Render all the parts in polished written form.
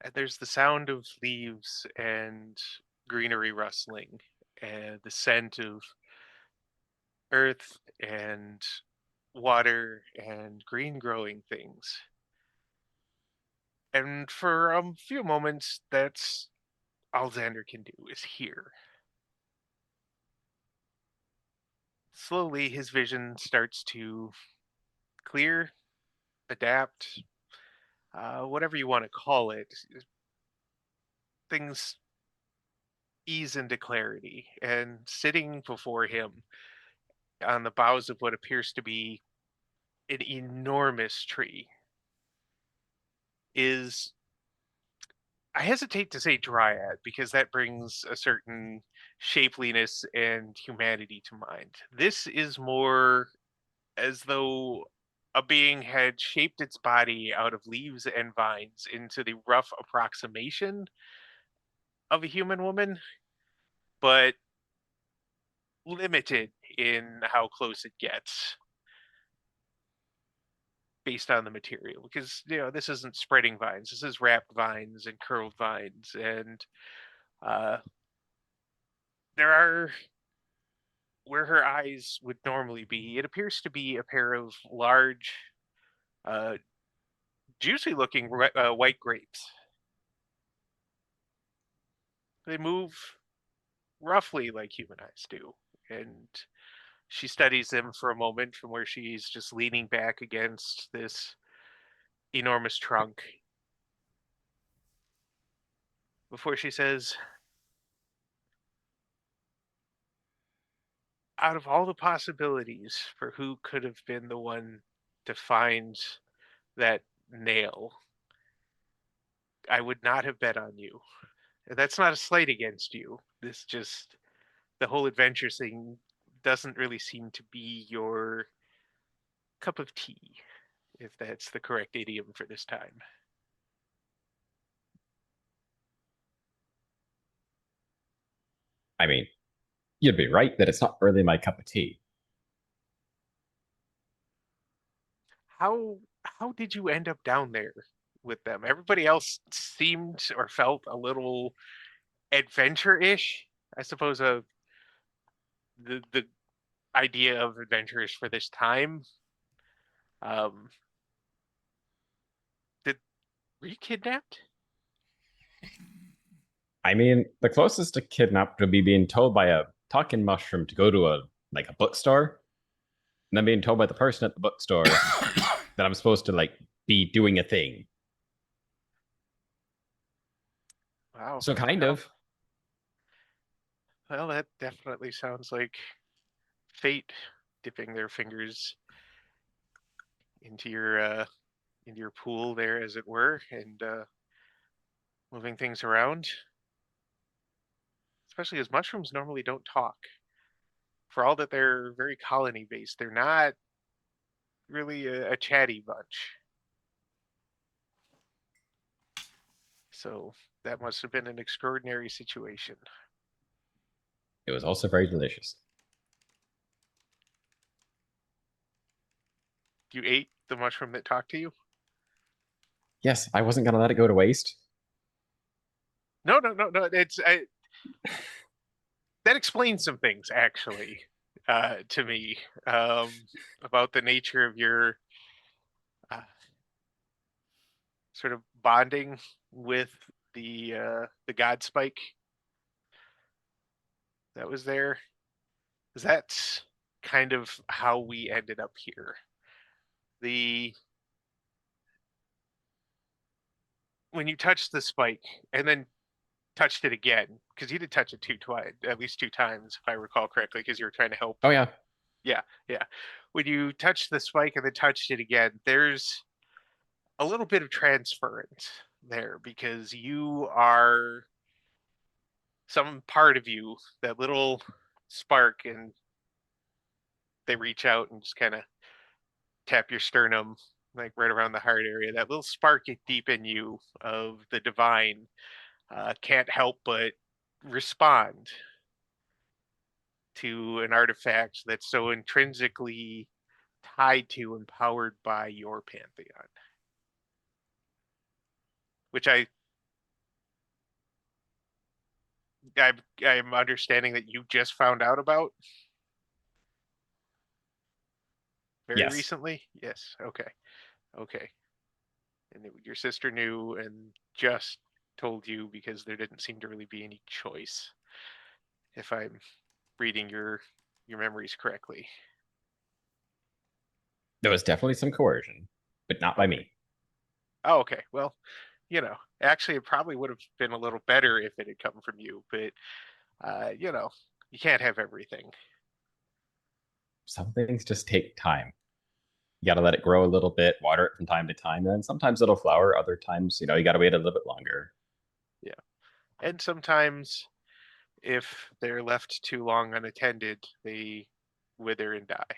And there's the sound of leaves and greenery rustling, and the scent of earth and water and green growing things. And for a few moments, that's all Xander can do is hear. Slowly, his vision starts to clear, adapt, whatever you want to call it. Things ease into clarity, and sitting before him on the boughs of what appears to be an enormous tree is, I hesitate to say dryad because that brings a certain shapeliness and humanity to mind. This is more as though a being had shaped its body out of leaves and vines into the rough approximation of a human woman, but limited in how close it gets based on the material. Because, this isn't spreading vines, this is wrapped vines and curled vines. And uh, there are, where her eyes would normally be, it appears to be a pair of large, uh, juicy looking white grapes. They move roughly like human eyes do. And she studies them for a moment from where she's just leaning back against this enormous trunk before she says, out of all the possibilities for who could have been the one to find that nail, I would not have bet on you. And that's not a slight against you. This just, the whole adventure thing doesn't really seem to be your cup of tea, if that's the correct idiom for this time. I mean, you'd be right that it's not really my cup of tea. How did you end up down there with them? Everybody else seemed or felt a little adventure-ish. I suppose the idea of adventures for this time. Um, did were you kidnapped? I mean, the closest to kidnapped would be being told by a talking mushroom to go to a bookstore, and then being told by the person at the bookstore that I'm supposed to be doing a thing. Wow. So kind Well, of. well, that definitely sounds like fate dipping their fingers into your pool there, as it were, and moving things around. Especially as mushrooms normally don't talk. For all that they're very colony based, they're not really a chatty bunch. So that must have been an extraordinary situation. It was also very delicious. You ate the mushroom that talked to you? Yes, I wasn't gonna let it go to waste. No, no, no, no. That explains some things actually to me, about the nature of your uh, sort of bonding with the God Spike that was there. 'Cause that's kind of how we ended up here. The When you touched the spike and then touched it again, because you did touch it twice, at least two times, if I recall correctly, because you were trying to help. Oh yeah. Yeah, yeah. When you touched the spike and then touched it again, there's a little bit of transference there because you are some part of you, that little spark, and they reach out and just kind of tap your sternum, like right around the heart area. That little spark deep in you of the divine can't help but respond to an artifact that's so intrinsically tied to and powered by your pantheon, which I I'm understanding that you just found out about very Yes. recently. Yes. Okay. Okay. And your sister knew and just told you because there didn't seem to really be any choice, if I'm reading your memories correctly. There was definitely some coercion, but not by Okay. me. Oh, okay. Well, actually, it probably would have been a little better if it had come from you, but you can't have everything. Some things just take time. You got to let it grow a little bit, water it from time to time, and then sometimes it'll flower. Other times, you got to wait a little bit longer. Yeah. And sometimes, if they're left too long unattended, they wither and die.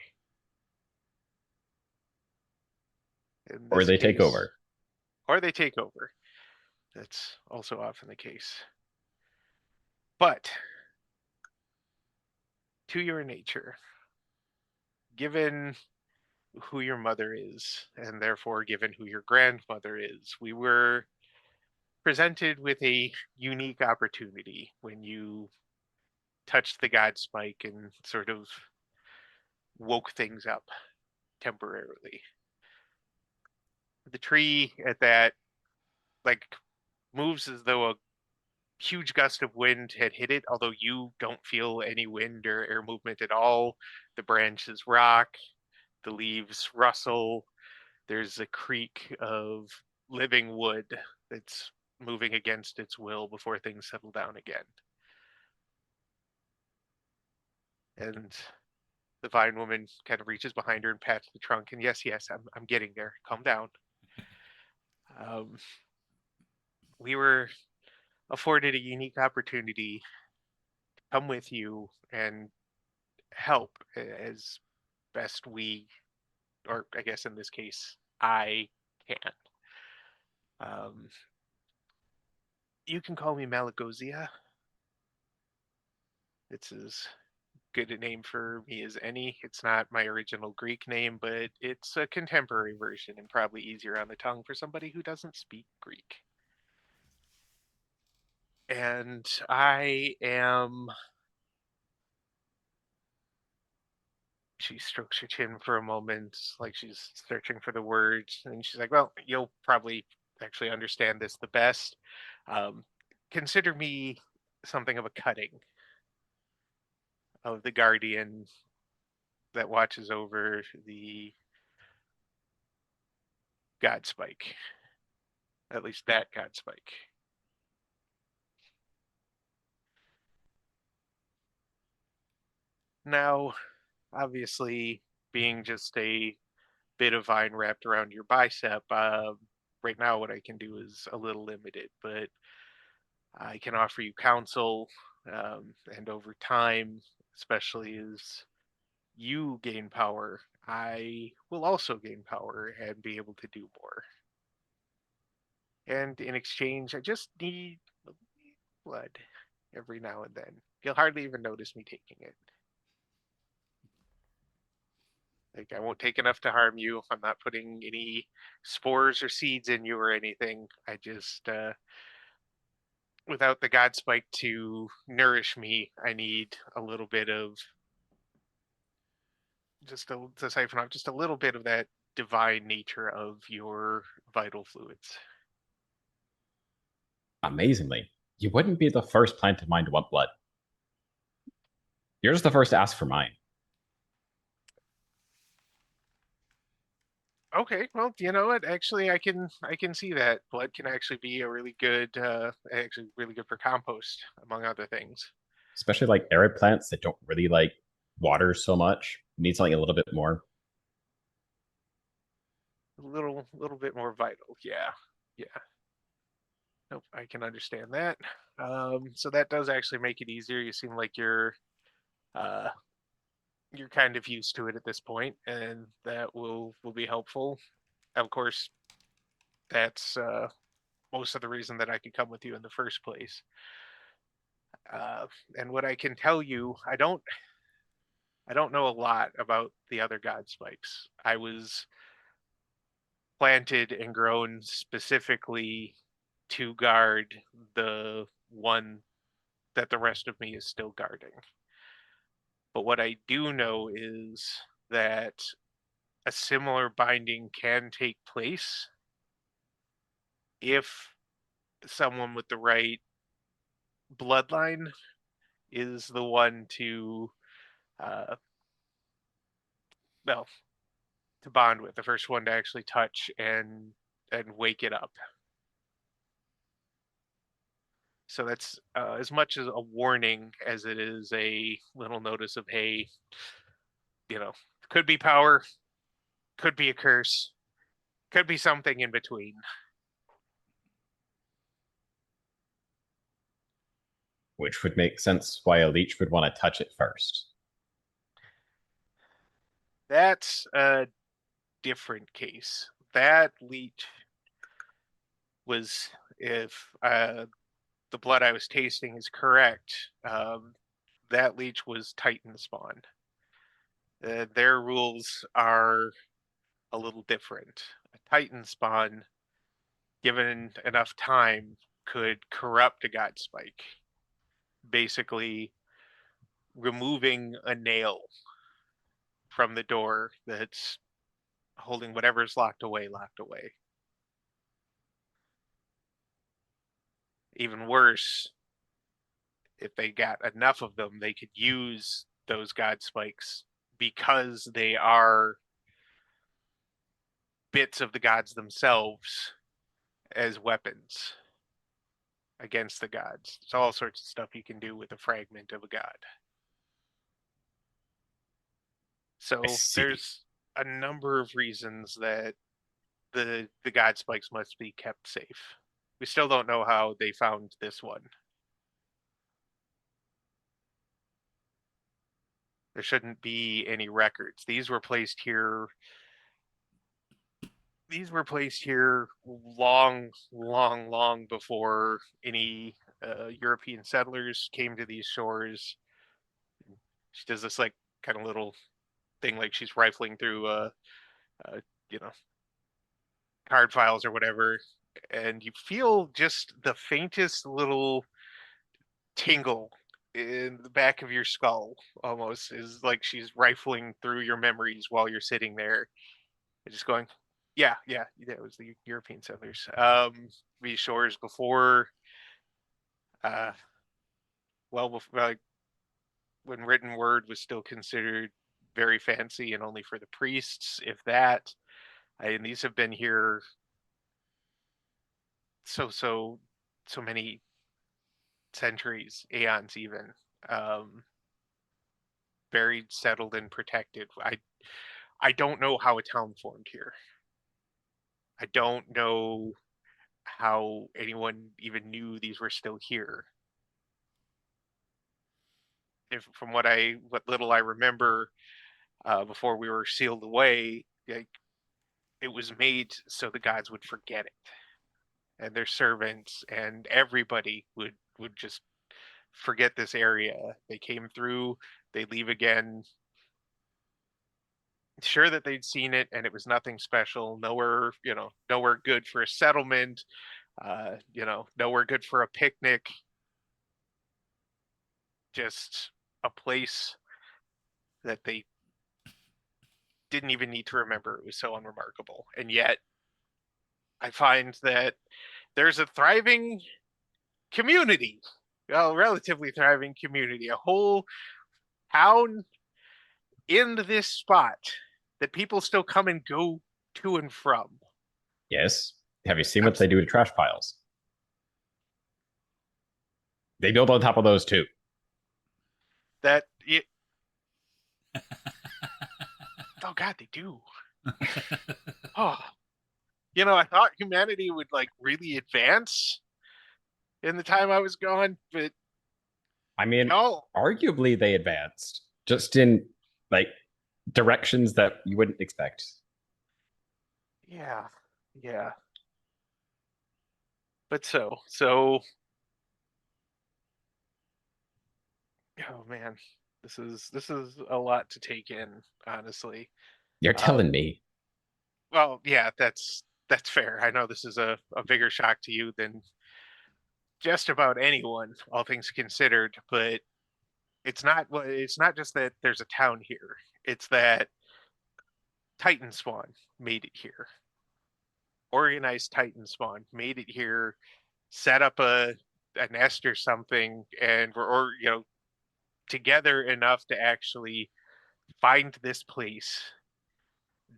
In Or this they take case, over. or they take over. That's also often the case. But to your nature, given who your mother is, and therefore given who your grandmother is, we were presented with a unique opportunity when you touched the god spike and sort of woke things up temporarily. The tree at that like moves as though a huge gust of wind had hit it, although you don't feel any wind or air movement at all. The branches rock, the leaves rustle, there's a creak of living wood that's moving against its will before things settle down again. And the vine woman kind of reaches behind her and pats the trunk. And yes, yes, I'm getting there. Calm down. Um, we were afforded a unique opportunity to come with you and help as best we, or I guess in this case, I can. Um, you can call me Malagozia. It's as good a name for me as any. It's not my original Greek name, but it's a contemporary version and probably easier on the tongue for somebody who doesn't speak Greek. And I am. She strokes her chin for a moment, like she's searching for the words, and she's like, "Well, you'll probably actually understand this the best. Um, consider me something of a cutting of the guardian that watches over the God Spike, at least that God Spike." Now, obviously, being just a bit of vine wrapped around your bicep, right now what I can do is a little limited, but I can offer you counsel, and over time, especially as you gain power, I will also gain power and be able to do more. And in exchange, I just need blood every now and then. You'll hardly even notice me taking it. Like, I won't take enough to harm you. I'm not putting any spores or seeds in you or anything. I just, without the God Spike to nourish me, I need a little bit of to siphon off just a little bit of that divine nature of your vital fluids. Amazingly, you wouldn't be the first plant of mine to want blood. You're just the first to ask for mine. Okay, well, you know what? Actually, I can see that blood can actually be a really good, actually really good for compost, among other things. Especially like arid plants that don't really like water so much. Need something a little bit more. A little bit more vital. Yeah, yeah. Nope, I can understand that. So that does actually make it easier. You seem like uh, you're kind of used to it at this point, and that will be helpful. Of course, that's most of the reason that I could come with you in the first place. Uh, and what I can tell you, I don't know a lot about the other god spikes. I was planted and grown specifically to guard the one that the rest of me is still guarding. But what I do know is that a similar binding can take place if someone with the right bloodline is the one to, uh, well, to bond with, the first one to actually touch and wake it up. So that's as much as a warning as it is a little notice of, hey, could be power, could be a curse, could be something in between. Which would make sense why a leech would want to touch it first. That's a different case. That leech was, if the blood I was tasting is correct, that leech was Titan spawn. Their rules are a little different. A Titan spawn, given enough time, could corrupt a God Spike, basically removing a nail from the door that's holding whatever's locked away, locked away. Even worse, if they got enough of them, they could use those God Spikes because they are bits of the gods themselves as weapons against the gods. There's all sorts of stuff you can do with a fragment of a god. I So see. there's a number of reasons that the god spikes must be kept safe. We still don't know how they found this one. There shouldn't be any records. These were placed here long, long, long before any European settlers came to these shores. She does this like kind of little thing, like she's rifling through uh you know card files or whatever, and you feel just the faintest little tingle in the back of your skull, almost, is like she's rifling through your memories while you're sitting there and just going, yeah, yeah, yeah, it was the European settlers. These shores before, uh well, before, like, when written word was still considered very fancy and only for the priests, if that. And these have been here so many centuries, aeons even, um, buried, settled, and protected. I don't know how a town formed here. I don't know how anyone even knew these were still here. If from what little I remember, before we were sealed away, like, it was made so the gods would forget it, and their servants and everybody would just forget this area. They came through, they leave again, sure that they'd seen it and it was nothing special, nowhere, nowhere good for a settlement, nowhere good for a picnic, just a place that they didn't even need to remember. It was so unremarkable. And yet I find that there's a thriving community, well, relatively thriving community, a whole town in this spot that people still come and go to and from. Yes. Have you seen I'm what they do to trash piles? They build on top of those too. that it, oh god, they do. Oh, I thought humanity would like really advance in the time I was gone, but I mean, no. arguably they advanced just in like directions that you wouldn't expect. Yeah, yeah. But so oh man, this is a lot to take in, honestly. You're telling Um, me. well, yeah, that's fair. I know this is a bigger shock to you than just about anyone, all things considered. But it's not just that there's a town here. It's that Titan spawn made it here. Organized Titan spawn made it here, set up a nest or something, and or together enough to actually find this place,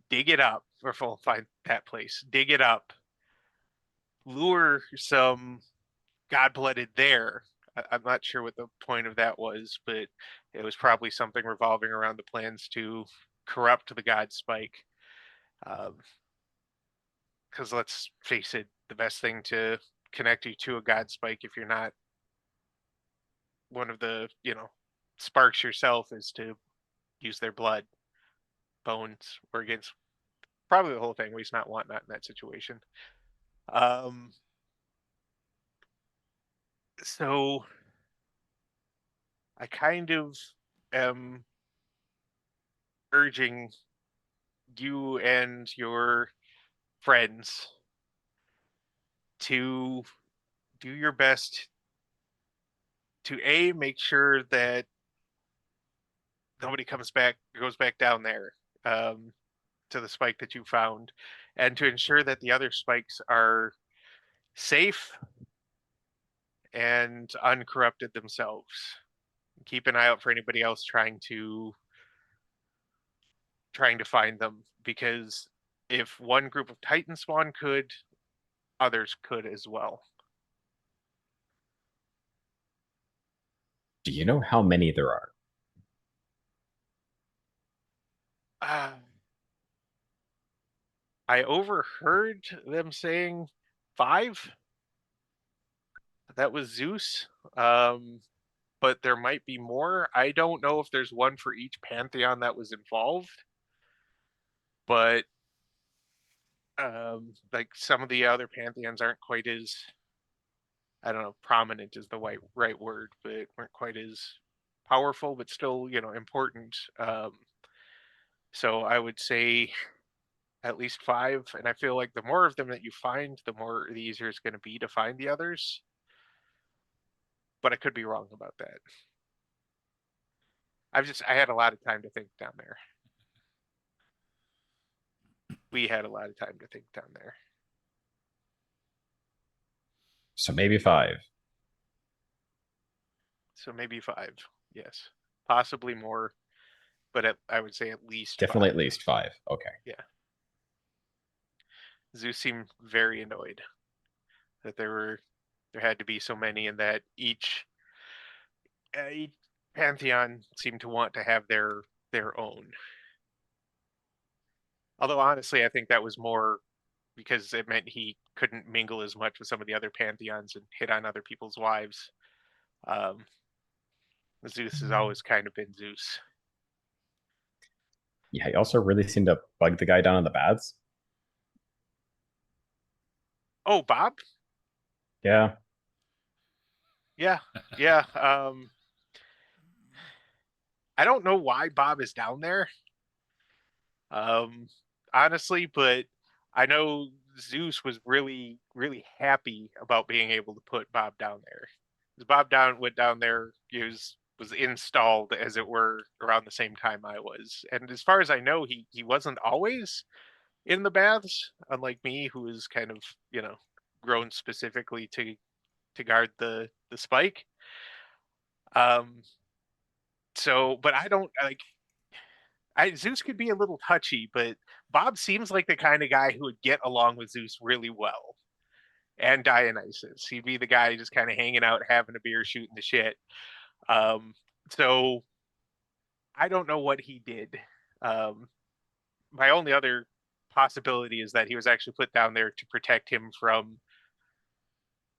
dig it up, or find that place, dig it up, lure some god-blooded there. I'm not sure what the point of that was, but it was probably something revolving around the plans to corrupt the god Spike. Because let's face it, the best thing to connect you to a god Spike, if you're not one of the sparks yourself, is to use their blood, bones, organs, probably the whole thing. At least not whatnot in that situation. Um, so I kind of am urging you and your friends to do your best to make sure that nobody goes back down there, um, to the spike that you found, and to ensure that the other spikes are safe and uncorrupted themselves. Keep an eye out for anybody else trying to find them, because if one group of Titan spawn could, others could as well. Do you know how many there are? Uh, I overheard them saying 5. That was Zeus. But there might be more. I don't know if there's one for each pantheon that was involved, but like some of the other pantheons aren't quite as, I don't know, prominent is the right word, but weren't quite as powerful, but still, important. So I would say at least 5, and I feel like the more of them that you find, the easier it's going to be to find the others. But I could be wrong about that. I had a lot of time to think down there. We had a lot of time to think down there. So maybe 5. So maybe 5. Yes, possibly more, but I would say at least Definitely 5. at least 5. Okay. Yeah. Zeus seemed very annoyed that there had to be so many, and that each pantheon seemed to want to have their own. Although honestly, I think that was more because it meant he couldn't mingle as much with some of the other pantheons and hit on other people's wives. Um, Zeus has always kind of been Zeus. Yeah, he also really seemed to bug the guy down in the baths. Oh, Bob? Yeah. Yeah, yeah. I don't know why Bob is down there, um, honestly, but I know Zeus was really, really happy about being able to put Bob down there. Bob went down there. He was installed, as it were, around the same time I was. And as far as I know, he wasn't always in the baths, unlike me, who was kind of grown specifically to guard the spike. Um, so, but I don't like. Zeus could be a little touchy, but Bob seems like the kind of guy who would get along with Zeus really well. And Dionysus, he'd be the guy just kind of hanging out, having a beer, shooting the shit. Um, so I don't know what he did. Um, my only other possibility is that he was actually put down there to protect him from,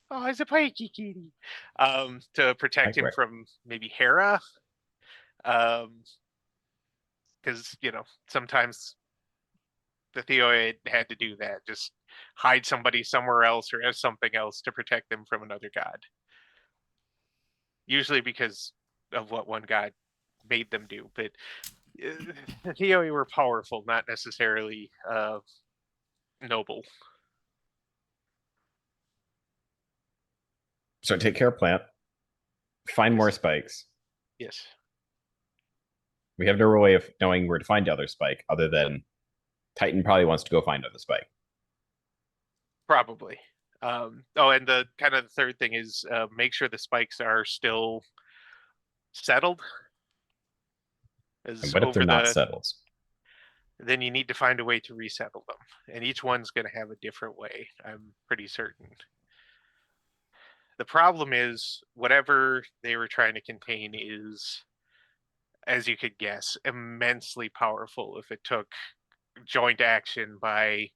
oh, it's a pikey kitty, to protect him Right. from maybe Hera, um, because sometimes the Theoid had to do that, just hide somebody somewhere else or as something else to protect them from another god. Usually because of what one god made them do, but the Theoid were powerful, not necessarily noble. So take care of plant, find more Yes. spikes. Yes. We have no way of knowing where to find the other spike other than Titan probably wants to go find other spike. Probably. Oh, and the kind of the third thing is make sure the spikes are still settled. And As what if they're over not the settled? then you need to find a way to resettle them, and each one's going to have a different way. I'm pretty certain. The problem is whatever they were trying to contain is, as you could guess, immensely powerful if it took joint action by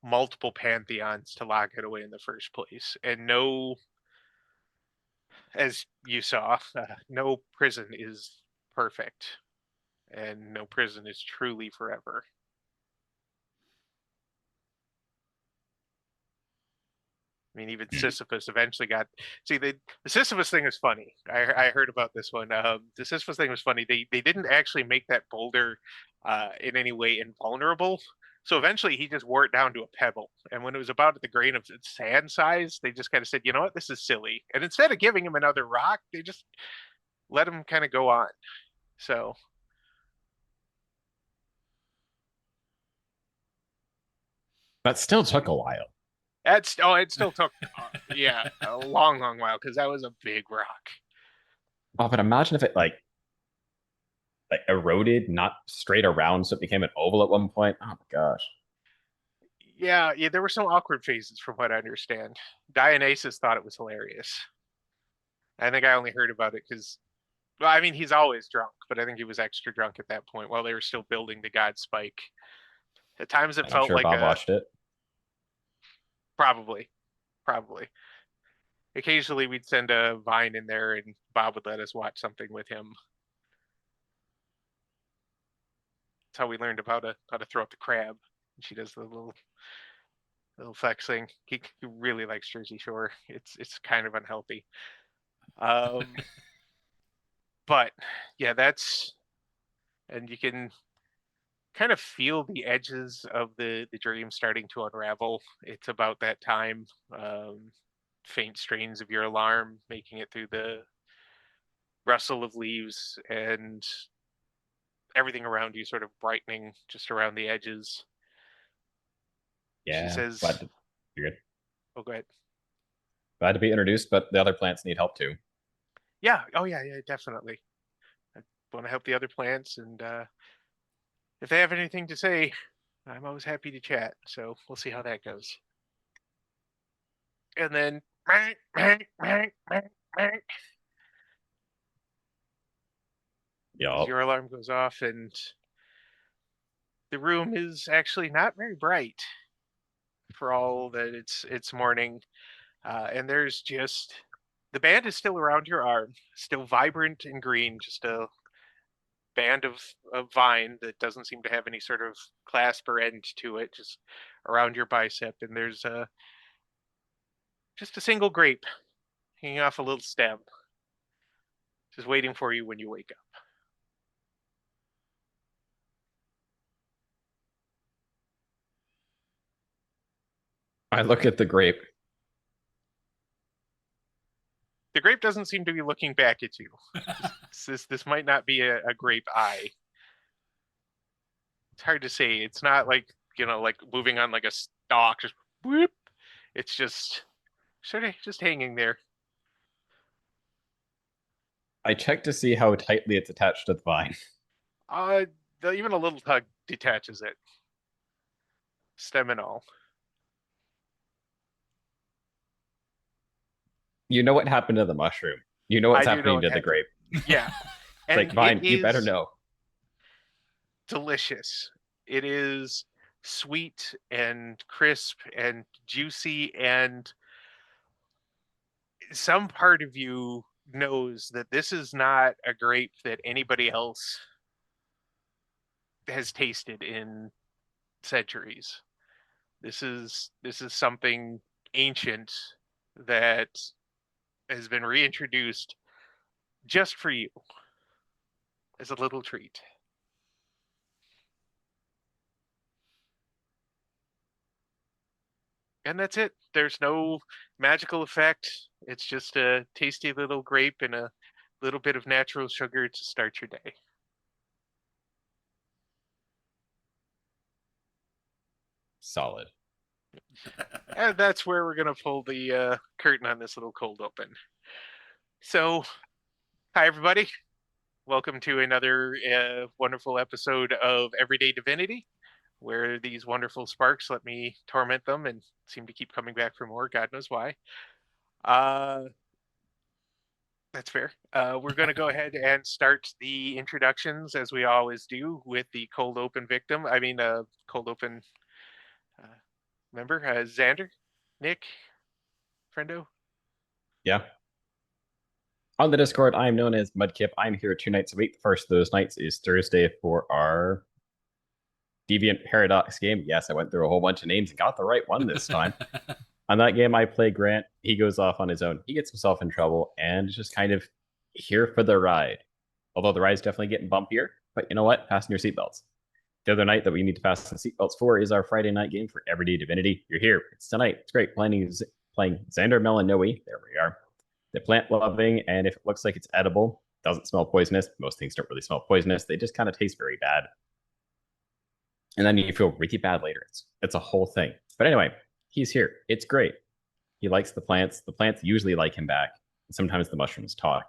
multiple pantheons to lock it away in the first place. And no, as you saw, no prison is perfect, and no prison is truly forever. I mean, even Hmm. Sisyphus eventually got. See, the Sisyphus thing is funny. I heard about this one. The Sisyphus thing was funny. They didn't actually make that boulder in any way invulnerable. So eventually, he just wore it down to a pebble. And when it was about the grain of sand size, they just kind of said, "You know what? This is silly." And instead of giving him another rock, they just let him kind of go on. So That still took a while. that's oh, it still took yeah a long, long while because that was a big rock. Oh, but imagine if it like eroded, not straight around, so it became an oval at one point. Oh my gosh. Yeah, yeah, there were some awkward phases from what I understand. Dionysus thought it was hilarious. I think I only heard about it because, well, I mean, he's always drunk, but I think he was extra drunk at that point while they were still building the god spike. At times it And I'm felt sure like Bob a watched it. probably, probably. Occasionally we'd send a vine in there and Bob would let us watch something with him. That's how we learned about how to throw up the crab. She does the little flex thing. He really likes Jersey Shore. It's kind of unhealthy. Um, but yeah, that's and you can kind of feel the edges of the dream starting to unravel. It's about that time. Faint strains of your alarm making it through the rustle of leaves and everything around you sort of brightening just around the edges. She Yeah, says, you're good. "Oh, go ahead." Glad to be introduced, but the other plants need help too. Yeah. Oh, yeah. Yeah. Definitely. I want to help the other plants, and if they have anything to say, I'm always happy to chat. So we'll see how that goes. And then as Yup. your alarm goes off, and the room is actually not very bright for all that it's morning. And there's just the band is still around your arm, still vibrant and green, just a band of vine that doesn't seem to have any sort of clasp or end to it, just around your bicep. And there's just a single grape hanging off a little stem, just waiting for you when you wake up. I look at the grape. The grape doesn't seem to be looking back at you. This might not be a grape eye. It's hard to say. It's not like like moving on like a stalk, just whoop. It's just sort of just hanging there. I check to see how tightly it's attached to the vine. Uh, even a little tug detaches it, stem and all. You know what happened to the mushroom. You know I what's do know happening what to the happened. grape. Yeah, It's like, and it Vine, you better is know. delicious. It is sweet and crisp and juicy, and some part of you knows that this is not a grape that anybody else has tasted in centuries. This is something ancient that has been reintroduced just for you as a little treat. And that's it. There's no magical effect. It's just a tasty little grape and a little bit of natural sugar to start your day. Solid. And that's where we're going to pull the curtain on this little cold open. So, hi, everybody. Welcome to another wonderful episode of Everyday Divinity, where these wonderful sparks let me torment them and seem to keep coming back for more. God knows why. Uh, that's fair. We're going to go ahead and start the introductions as we always do with the cold open victim. I mean, cold open uh, member, Xander, Nick, Friendo. Yeah. On the Discord, I'm known as Mudkip. I'm here 2 nights a week. The first of those nights is Thursday for our Deviant Paradox game. Yes, I went through a whole bunch of names and got the right one this time. On that game, I play Grant. He goes off on his own. He gets himself in trouble and is just kind of here for the ride. Although the ride's definitely getting bumpier. But you know what? Fasten your seatbelts. The other night that we need to fasten seatbelts for is our Friday night game for Everyday Divinity. You're here. It's tonight. It's great. Playing Xander Melanoe. There we are. The plant loving, and if it looks like it's edible, doesn't smell poisonous. Most things don't really smell poisonous. They just kind of taste very bad. And then you feel really bad later. It's a whole thing. But anyway, he's here. It's great. He likes the plants. The plants usually like him back. Sometimes the mushrooms talk.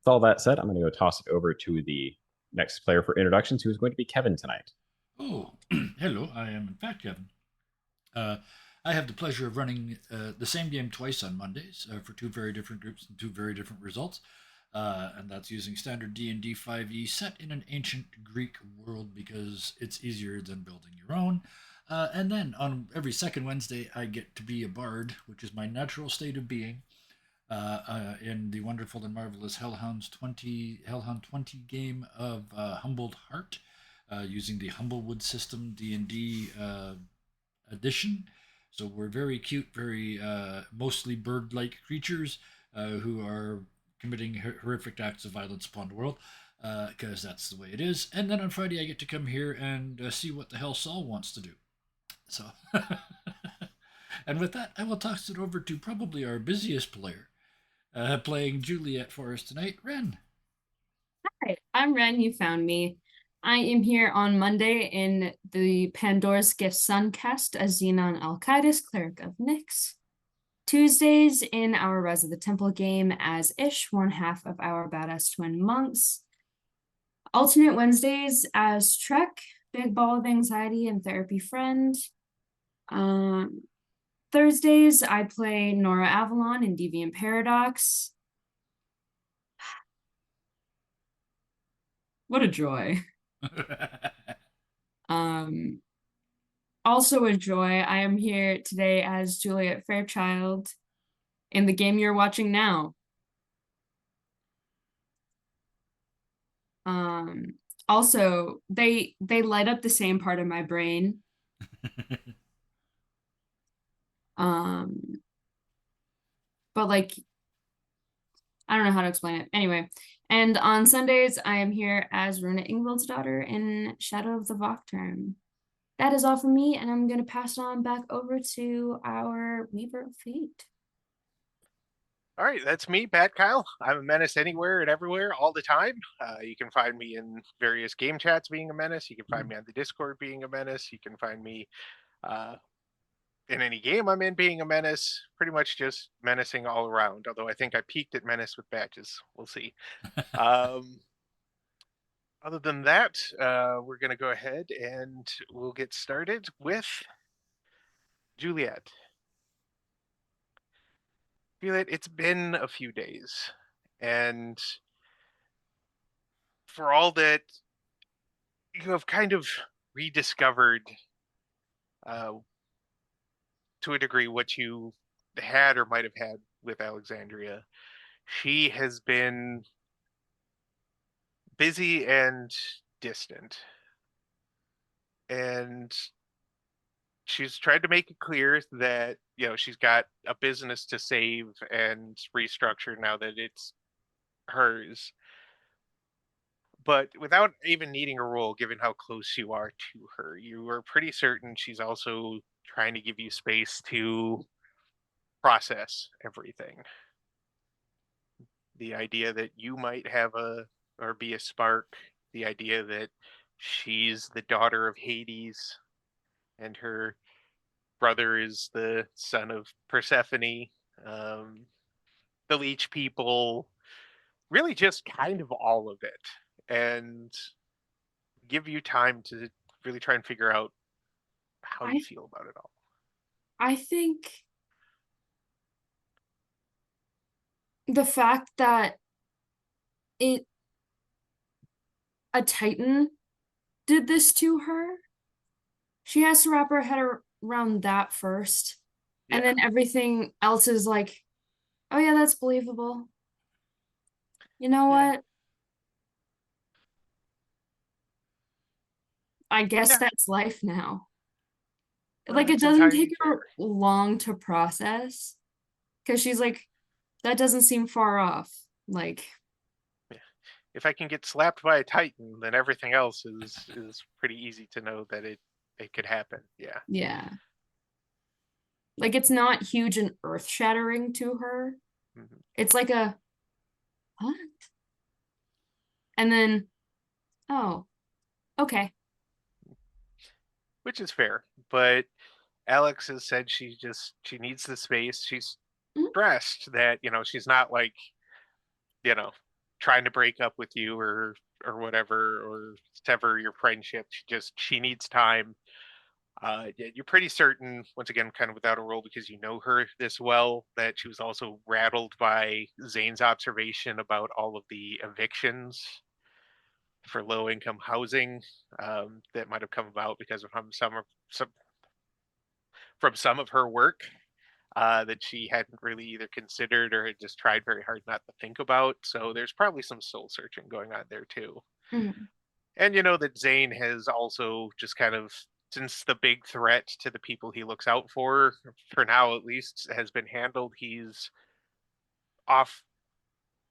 With all that said, I'm going to go toss it over to the next player for introductions, who is going to be Kevin tonight. Oh, hello. I am in fact Kevin. I have the pleasure of running the same game twice on Mondays for two very different groups and two very different results. And that's using standard D&D 5e set in an ancient Greek world because it's easier than building your own. And then on every second Wednesday, I get to be a bard, which is my natural state of being, in the wonderful and marvelous Hellhound 20 game of Humbled Heart, using the Humblewood system D&D edition. So we're very cute, very mostly bird-like creatures who are committing horrific acts of violence upon the world, because that's the way it is. And then on Friday, I get to come here and see what the hell Saul wants to do. So, and with that, I will toss it over to probably our busiest player, playing Juliet for us tonight, Ren. Hi, I'm Ren. You found me. I am here on Monday in the Pandora's Gift Suncast as Xenon Alcides, Cleric of Nyx. Tuesdays in our Rise of the Temple game as Ish, one half of our Badass Twin Monks. Alternate Wednesdays as Trek, Big Ball of Anxiety and Therapy Friend. Thursdays, I play Nora Avalon in Deviant Paradox. What a joy. Also a joy, I am here today as Juliet Fairchild in the game you're watching now. Also, they light up the same part of my brain. But like, I don't know how to explain it. Anyway, and on Sundays, I am here as Runa Ingvild's daughter in Shadow of the Vocturn. That is all from me, and I'm going to pass it on back over to our Weaver of Fate. All right, that's me, Pat Kyle. I'm a menace anywhere and everywhere all the time. You can find me in various game chats being a menace. You can find me on the Discord being a menace. You can find me in any game I'm in being a menace. Pretty much just menacing all around, although I think I peaked at menace with badges. We'll see. Other than that, we're going to go ahead and we'll get started with Juliet. Juliet, it's been a few days, and for all that you have kind of rediscovered, uh, to a degree, what you had or might have had with Alexandria, she has been busy and distant. And she's tried to make it clear that, she's got a business to save and restructure now that it's hers. But without even needing a role, given how close you are to her, you are pretty certain she's also trying to give you space to process everything. The idea that you might have or be a spark, the idea that she's the daughter of Hades and her brother is the son of Persephone, um, the leech people, really just kind of all of it, and give you time to really try and figure out how you I feel about it all. I think the fact that it a Titan did this to her, she has to wrap her head around that first. And Yeah, then everything else is like, oh yeah, that's believable. You know yeah, what? I guess yeah. that's life now. Well, Like it that's doesn't take entirely her fair. long to process because she's like, that doesn't seem far off. Like, Yeah. If I can get slapped by a Titan, then everything else is pretty easy to know that it could happen. Yeah. yeah. Like it's not huge and earth-shattering to her. Mhm. It's like a what? And then, oh, okay. Which is fair, but Alex has said she needs the space. She's Mm, stressed that she's not like you know trying to break up with you or whatever or sever your friendship. She needs time. Yeah, you're pretty certain, once again, kind of without a role because you know her this well, that she was also rattled by Zane's observation about all of the evictions for low income housing that might have come about because of some from some of her work that she hadn't really either considered or had just tried very hard not to think about. So there's probably some soul searching going on there too. mm. And you know that Zane has also just kind of, since the big threat to the people he looks out for now at least, has been handled, he's off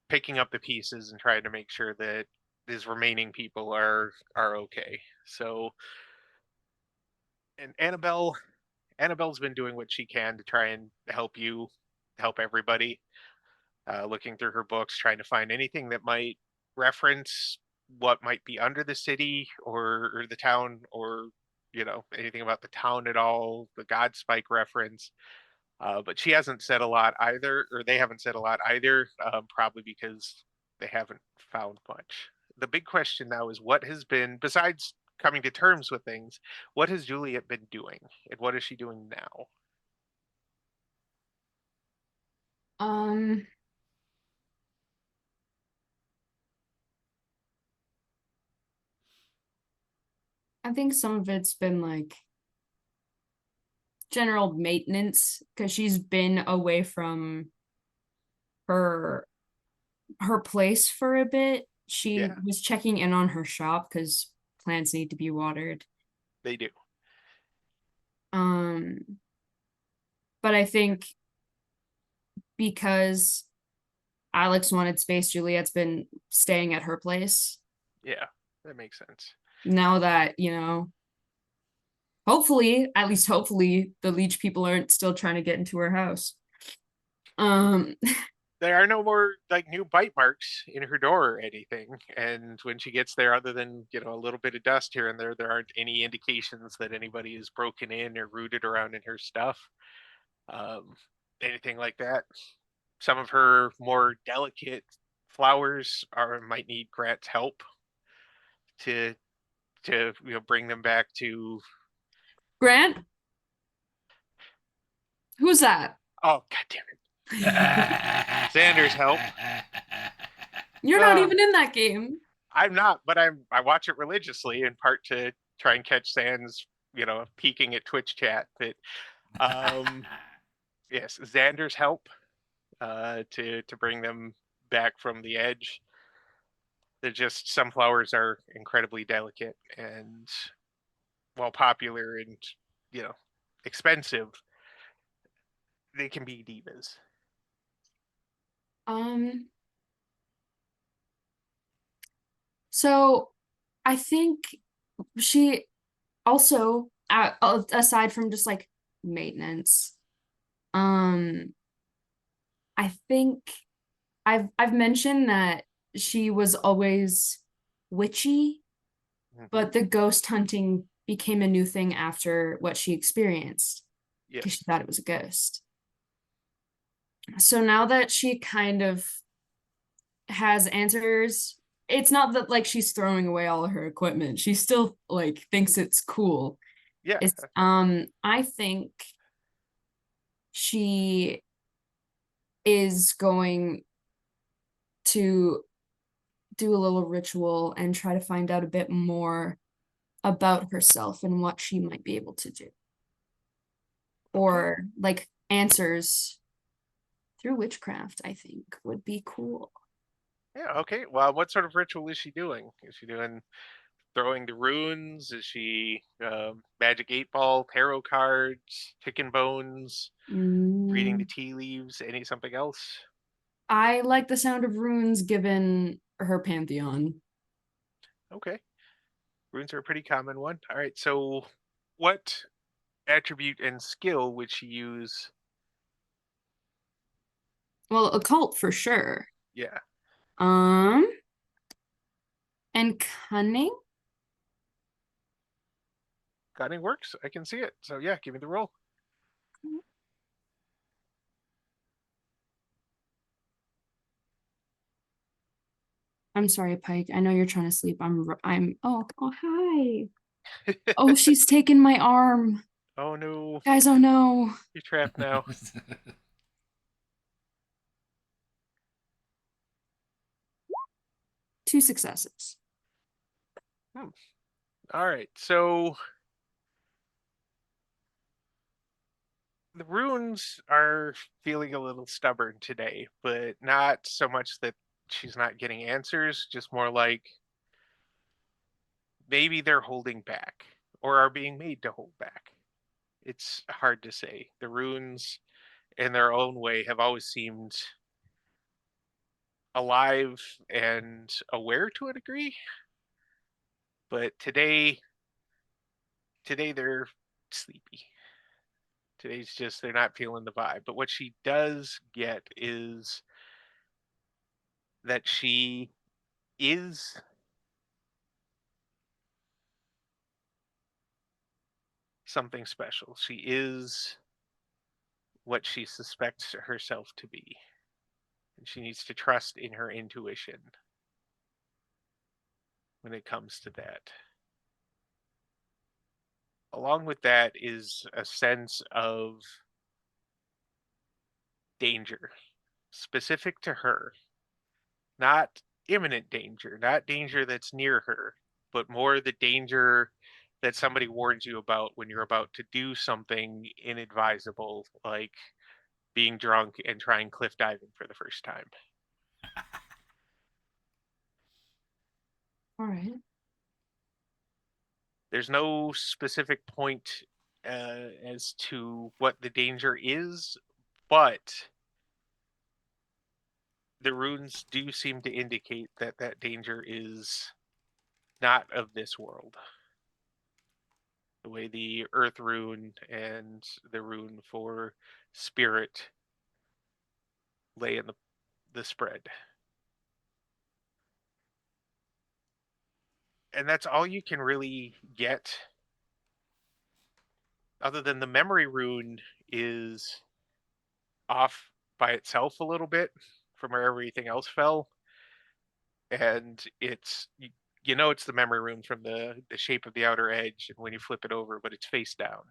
picking up the pieces and trying to make sure that his remaining people are okay. So, and Annabelle's been doing what she can to try and help everybody, looking through her books, trying to find anything that might reference what might be under the city or the town, or anything about the town at all, the God Spike reference. But she hasn't said a lot either, or they haven't said a lot either, probably because they haven't found much. The big question now is what has been, besides coming to terms with things, what has Juliet been doing, and what is she doing now? Um, I think some of it's been like general maintenance because she's been away from her her place for a bit. She Yeah, was checking in on her shop because plants need to be watered. they do. Um, but I think because Alex wanted space, Juliet's been staying at her place. Yeah, that makes sense. Now that, hopefully, at least hopefully, the leech people aren't still trying to get into her house. Um, There are no more like new bite marks in her door or anything. And when she gets there, other than a little bit of dust here and there aren't any indications that anybody is broken in or rooted around in her stuff. Um, Anything like that. Some of her more delicate flowers are might need Grant's help to bring them back to. Grant, who's that? Oh god damn it, Xander's help. You're not Uh, even in that game. I'm not, but I watch it religiously in part to try and catch Sans, peeking at Twitch chat. But um, yes, Xander's help to bring them back from the edge. They're just, some flowers are incredibly delicate, and while popular and you know expensive, they can be divas. Um, so I think she also, aside from just like maintenance, I think I've mentioned that she was always witchy, Mhm. but the ghost hunting became a new thing after what she experienced because she Yes. thought it was a ghost. So now that she kind of has answers, it's not that like she's throwing away all of her equipment. She still like thinks it's cool. Yeah. It's I think she is going to do a little ritual and try to find out a bit more about herself and what she might be able to do. Okay. Or like answers through witchcraft, I think would be cool. Yeah. Okay. Well, what sort of ritual is she doing? Is she doing throwing the runes? Is she magic 8 ball, tarot cards, chicken bones, reading the Mm, tea leaves, any something else? I like the sound of runes given her pantheon. Okay. Runes are a pretty common one. All right. So, what attribute and skill would she use? Well, occult for sure. Yeah. Um, and cunning. Cunning works. I can see it. So, yeah, give me the roll. I'm sorry, Pike. I know you're trying to sleep. Oh, hi. Oh, she's taken my arm. Oh, no. Guys, oh no. You're trapped now. 2 successes. Hmm. All right. So, the runes are feeling a little stubborn today, but not so much that she's not getting answers, just more like maybe they're holding back or are being made to hold back. It's hard to say. The runes, in their own way, have always seemed alive and aware to a degree, but today they're sleepy. Today's just they're not feeling the vibe. But what she does get is that she is something special. She is what she suspects herself to be. And she needs to trust in her intuition when it comes to that. Along with that is a sense of danger specific to her, not imminent danger, not danger that's near her, but more the danger that somebody warns you about when you're about to do something inadvisable, like being drunk and trying cliff diving for the first time. All right. There's no specific point as to what the danger is, but the runes do seem to indicate that that danger is not of this world. The way the earth rune and the rune for spirit lay in the spread. And that's all you can really get, other than the memory rune is off by itself a little bit from where everything else fell. And you know it's the memory rune from the shape of the outer edge and when you flip it over, but it's face down.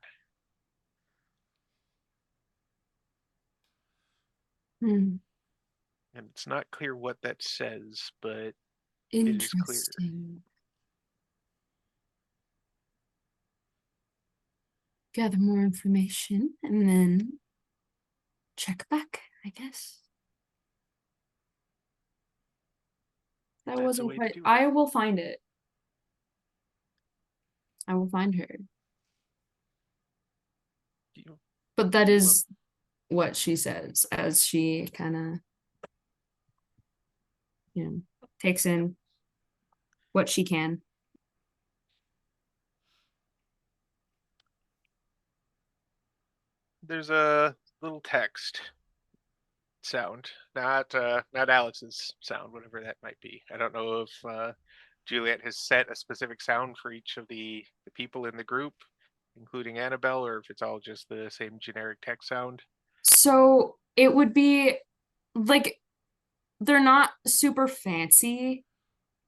Hmm. And it's not clear what that says, but it is clear. Interesting. Gather more information and then check back, I guess. That That's a wasn't way to quite. do it. I will find it. I will find her. You, But that you will. is what she says as she kind of, takes in what she can. There's a little text. sound, not Alex's sound, whatever that might be. I don't know if Juliet has set a specific sound for each of the people in the group, including Annabelle, or if it's all just the same generic text sound. So it would be like they're not super fancy.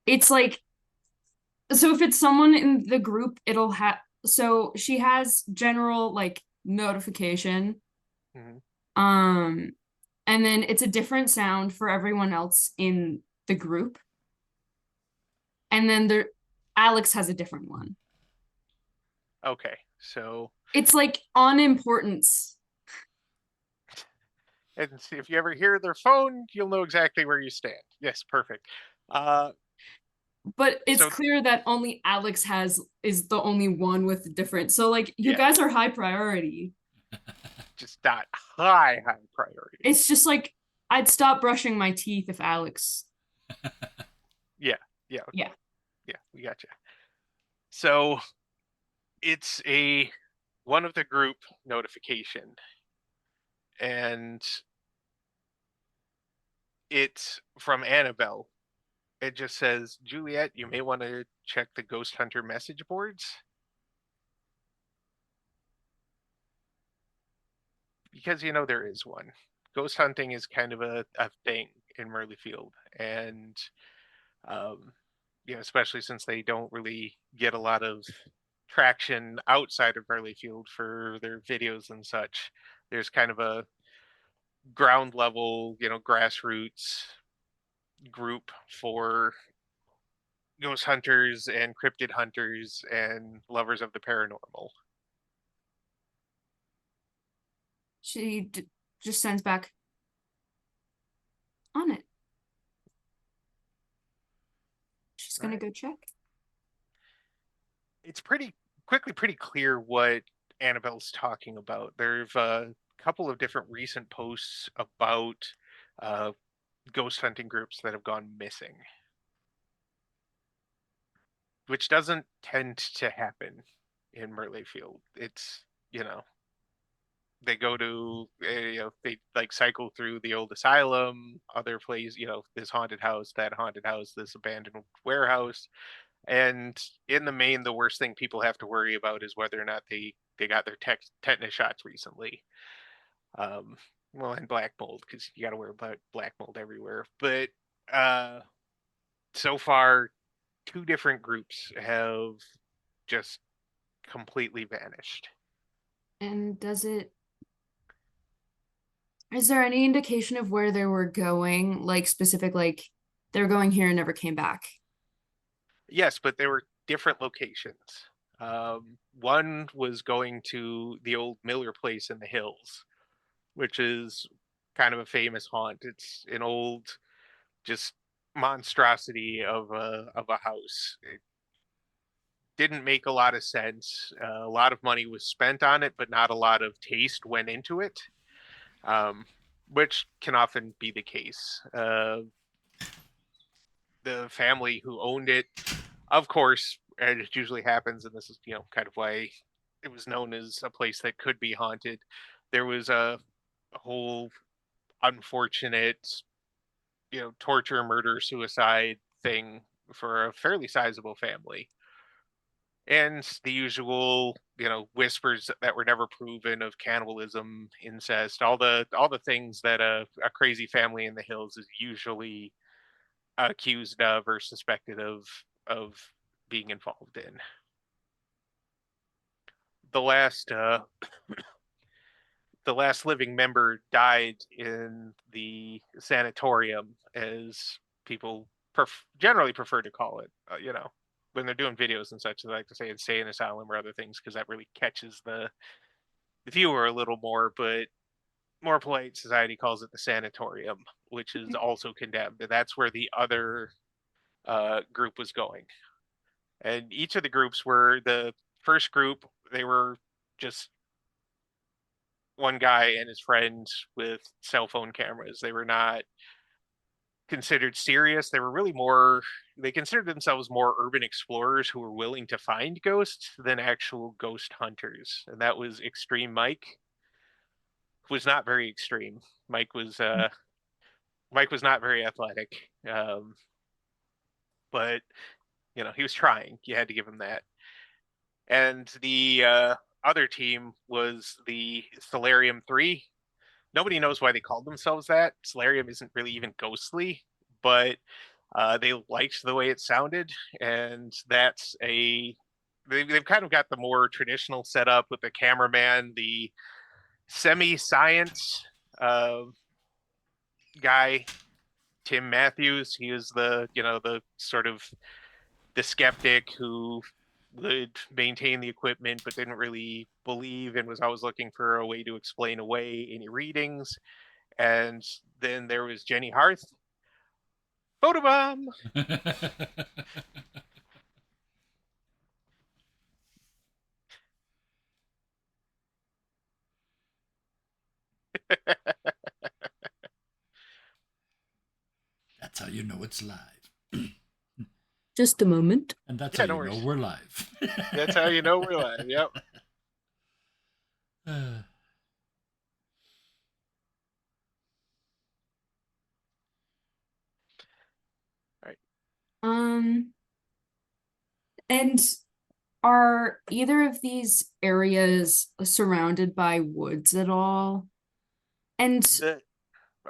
It's like so if it's someone in the group, it'll have so she has general like notification. Mhm. And then it's a different sound for everyone else in the group. And then there Alex has a different one. Okay, so It's like on importance. and if you ever hear their phone, you'll know exactly where you stand. Yes, perfect. Uh, But it's so clear that only Alex is the only one with different. So like you yeah, guys are high priority. just not high priority. It's just like I'd stop brushing my teeth if Alex. Yeah, yeah, Yeah. yeah. We got you. So it's a one of the group notification, and it's from Annabelle. It just says, Juliet, you may want to check the Ghost Hunter message boards. Because there is one. Ghost hunting is kind of a thing in Merlefield. And um, especially since they don't really get a lot of traction outside of Merlefield for their videos and such. There's kind of a ground level, grassroots group for ghost hunters and cryptid hunters and lovers of the paranormal. She just sends back on it. She's gonna Right. go check. It's pretty clear what Annabelle's talking about. There's a couple of different recent posts about uh, ghost hunting groups that have gone missing, which doesn't tend to happen in Merlefield. It's they go to they like cycle through the old asylum, other place, this haunted house, that haunted house, this abandoned warehouse, and in the main, the worst thing people have to worry about is whether or not they got their tetanus shots recently. Um, well, and black mold, because you got to wear black mold everywhere. But uh, so far, two different groups have just completely vanished. And is there any indication of where they were going? Like specific, like they were going here and never came back. Yes, but they were different locations. One was going to the old Miller place in the hills, which is kind of a famous haunt. It's an old, just monstrosity of a house. It didn't make a lot of sense. A lot of money was spent on it, but not a lot of taste went into it, um, which can often be the case. The family who owned it, of course, and it usually happens, and this is kind of why it was known as a place that could be haunted. There was a whole unfortunate, torture, murder, suicide thing for a fairly sizable family. And the usual, whispers that were never proven of cannibalism, incest, all the things that a crazy family in the hills is usually accused of or suspected of being involved in. The last the last living member died in the sanatorium, as people generally prefer to call it. When they're doing videos and such, they like to say insane asylum or other things because that really catches the viewer a little more. But more polite society calls it the sanatorium, which is also condemned, and that's where the other group was going. And each of the groups were the first group. They were just one guy and his friends with cell phone cameras. They were not considered serious. They were really more, they considered themselves more urban explorers who were willing to find ghosts than actual ghost hunters. And that was Extreme Mike, who was not very extreme. Mike was Mike was not very athletic, but he was trying. You had to give him that. And the other team was the Solarium 3. Nobody knows why they called themselves that. Solarium isn't really even ghostly, but they liked the way it sounded, and they've kind of got the more traditional setup with the cameraman, the semi-science uh, guy, Tim Matthews. He is the sort of the skeptic who would maintain the equipment but didn't really believe and was always looking for a way to explain away any readings. And then there was Jenny Harth, photobomb. That's how you know it's live. Just a moment. And that's Yeah, how no you know worries. we're live. That's how you know we're live. Yep. All right. And are either of these areas surrounded by woods at all? And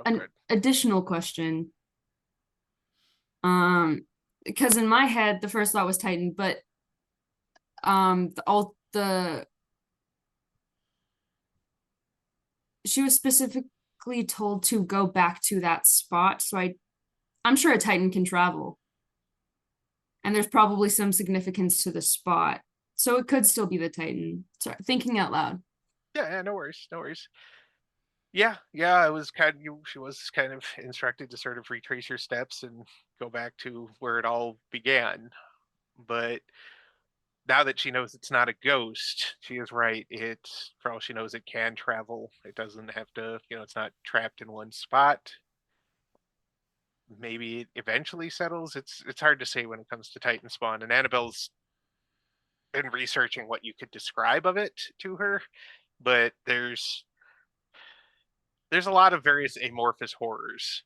an Good. additional question. Because in my head, the first thought was Titan, but all the she was specifically told to go back to that spot, so I'm sure a Titan can travel. And there's probably some significance to the spot. So it could still be the Titan. Sorry, thinking out loud. Yeah, no worries, no worries. Yeah, she was kind of instructed to sort of retrace your steps and go back to where it all began. But now that she knows it's not a ghost, she is right. For all she knows, it can travel. It doesn't have to, it's not trapped in one spot. Maybe it eventually settles. It's hard to say when it comes to Titan spawn. And Annabelle's been researching what you could describe of it to her, but there's a lot of various amorphous horrors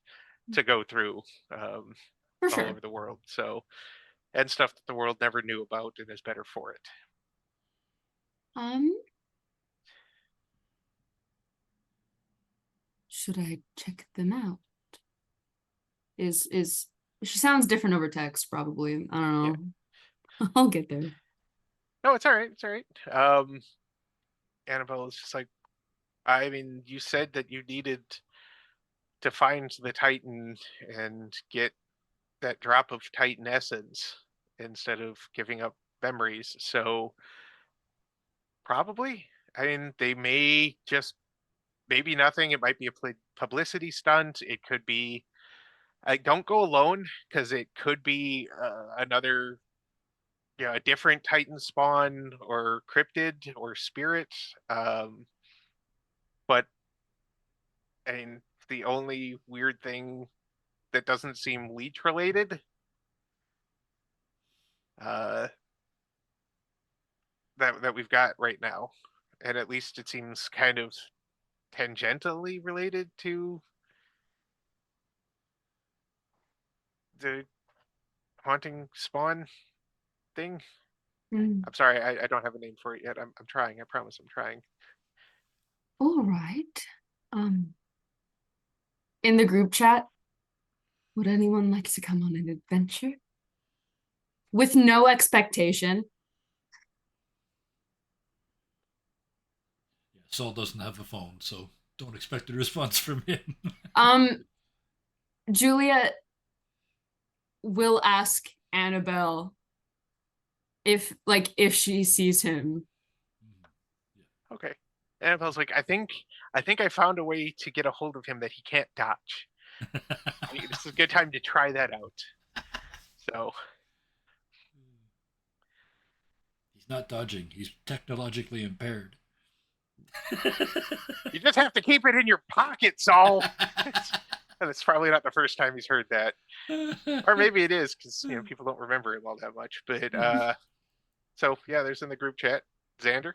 to go through For all sure. over the world. So, and stuff that the world never knew about and is better for it. Should I check them out? Is she sounds different over text, probably. I don't know. Yeah. I'll get there. No, it's all right. It's all right. Annabelle is just like, I mean, you said that you needed to find the Titan and get that drop of Titan essence instead of giving up memories. So probably, I mean, they may just maybe nothing. It might be a publicity stunt. It could be. I don't go alone because it could be another, a different Titan spawn or cryptid or spirit. But I mean, the only weird thing that doesn't seem leech related uh, that we've got right now, and at least it seems kind of tangentially related to the haunting spawn thing. I'm sorry, I don't have a name for it yet. I'm trying. I promise I'm trying. All right. In the group chat, would anyone like to come on an adventure? With no expectation. Yeah, Saul doesn't have a phone, so don't expect a response from him. Julia will ask Annabelle if she sees him. Okay. Annabelle's like, I think I found a way to get a hold of him that he can't dodge. This is a good time to try that out. So He's not dodging. He's technologically impaired. you just have to keep it in your pocket, Saul. And it's probably not the first time he's heard that, or maybe it is because people don't remember him all that much. But so yeah, there's in the group chat, Xander.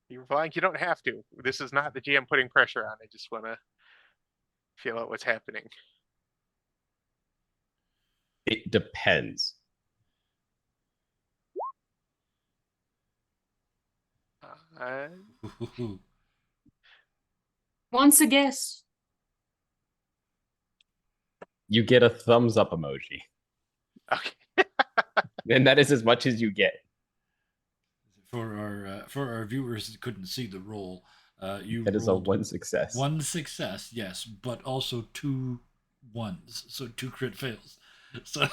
You replying? You don't have to. This is not the GM putting pressure on. I just want to feel out what's happening? It depends. Uh, Once a guess. You get a thumbs up emoji, okay. and that is as much as you get. For our viewers that couldn't see the roll, you That is a rolled one success. one success, yes, but also 2 1s, so 2 crit fails. So,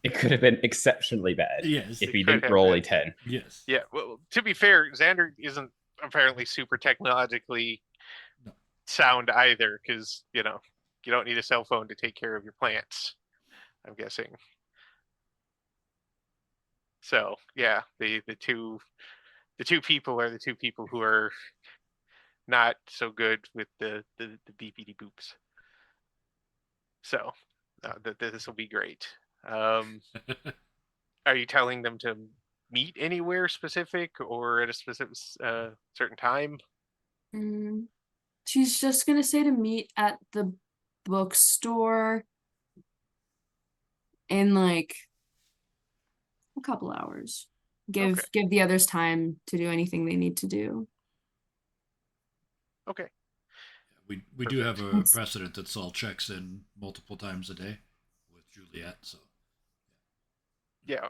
It could have been exceptionally bad yes, if It he could didn't have roll been. a 10. yes. Yeah. Well, to be fair, Xander isn't apparently super technologically No. sound either, because you don't need a cell phone to take care of your plants. I'm guessing. So yeah, the two people are the two people who are not so good with the beepity boops. So this will be great. Are you telling them to meet anywhere specific or at a specific certain time? Mm. She's just gonna say to meet at the bookstore in like a couple hours. Okay. Give the others time to do anything they need to do. Okay. We do have a Perfect. precedent that Saul checks in multiple times a day with Juliet, so Yeah.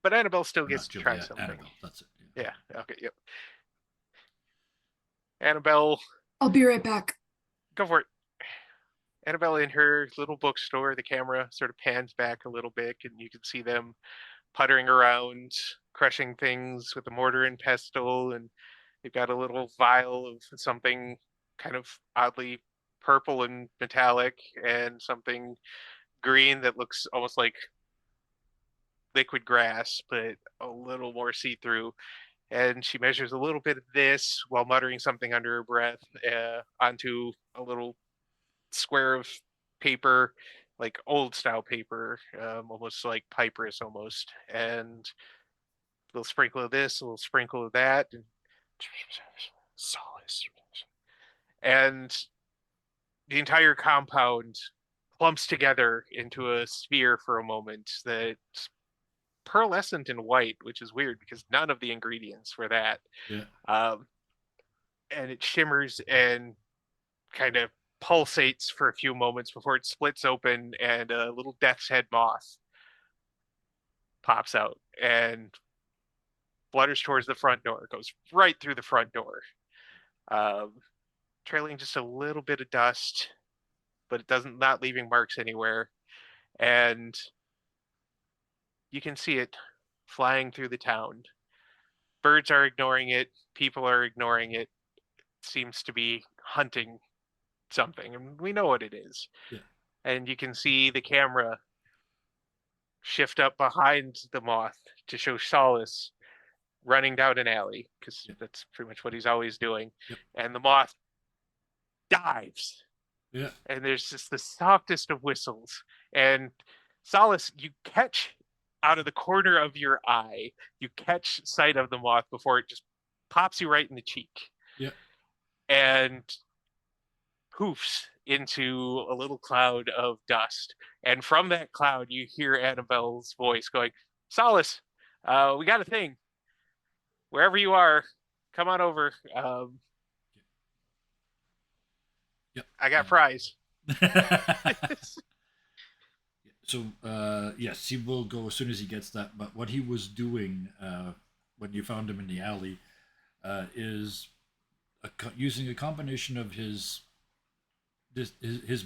But Annabelle still or gets not to try Juliet, something. Annabelle. That's it. Yeah. Okay. Yep. Annabelle, I'll be right back. go for it. Annabelle in her little bookstore, the camera sort of pans back a little bit, and you can see them puttering around, crushing things with a mortar and pestle, and they've got a little vial of something kind of oddly purple and metallic, and something green that looks almost like liquid grass, but a little more see-through. And she measures a little bit of this while muttering something under her breath onto a little square of paper, like old style paper, almost like papyrus almost, and a little sprinkle of this, a little sprinkle of that, and solace. And the entire compound clumps together into a sphere for a moment that's pearlescent and white, which is weird because none of the ingredients were that. Yeah. Um, and it shimmers and kind of pulsates for a few moments before it splits open and a little death's head moth pops out and flutters towards the front door, goes right through the front door, um, trailing just a little bit of dust, but it doesn't not leaving marks anywhere. And you can see it flying through the town. Birds are ignoring it. People are ignoring it. It seems to be hunting something, and we know what it is. Yeah. And you can see the camera shift up behind the moth to show Solace running down an alley because Yep. that's pretty much what he's always doing. Yep. And the moth dives, Yeah. and there's just the softest of whistles. And Solace, you catch out of the corner of your eye, you catch sight of the moth before it just pops you right in the cheek. Yeah. And poofs into a little cloud of dust. And from that cloud, you hear Annabelle's voice going, Solace, we got a thing. Wherever you are, come on over. Yep. I got prize. So yes, he will go as soon as he gets that. But what he was doing when you found him in the alley is using a combination of his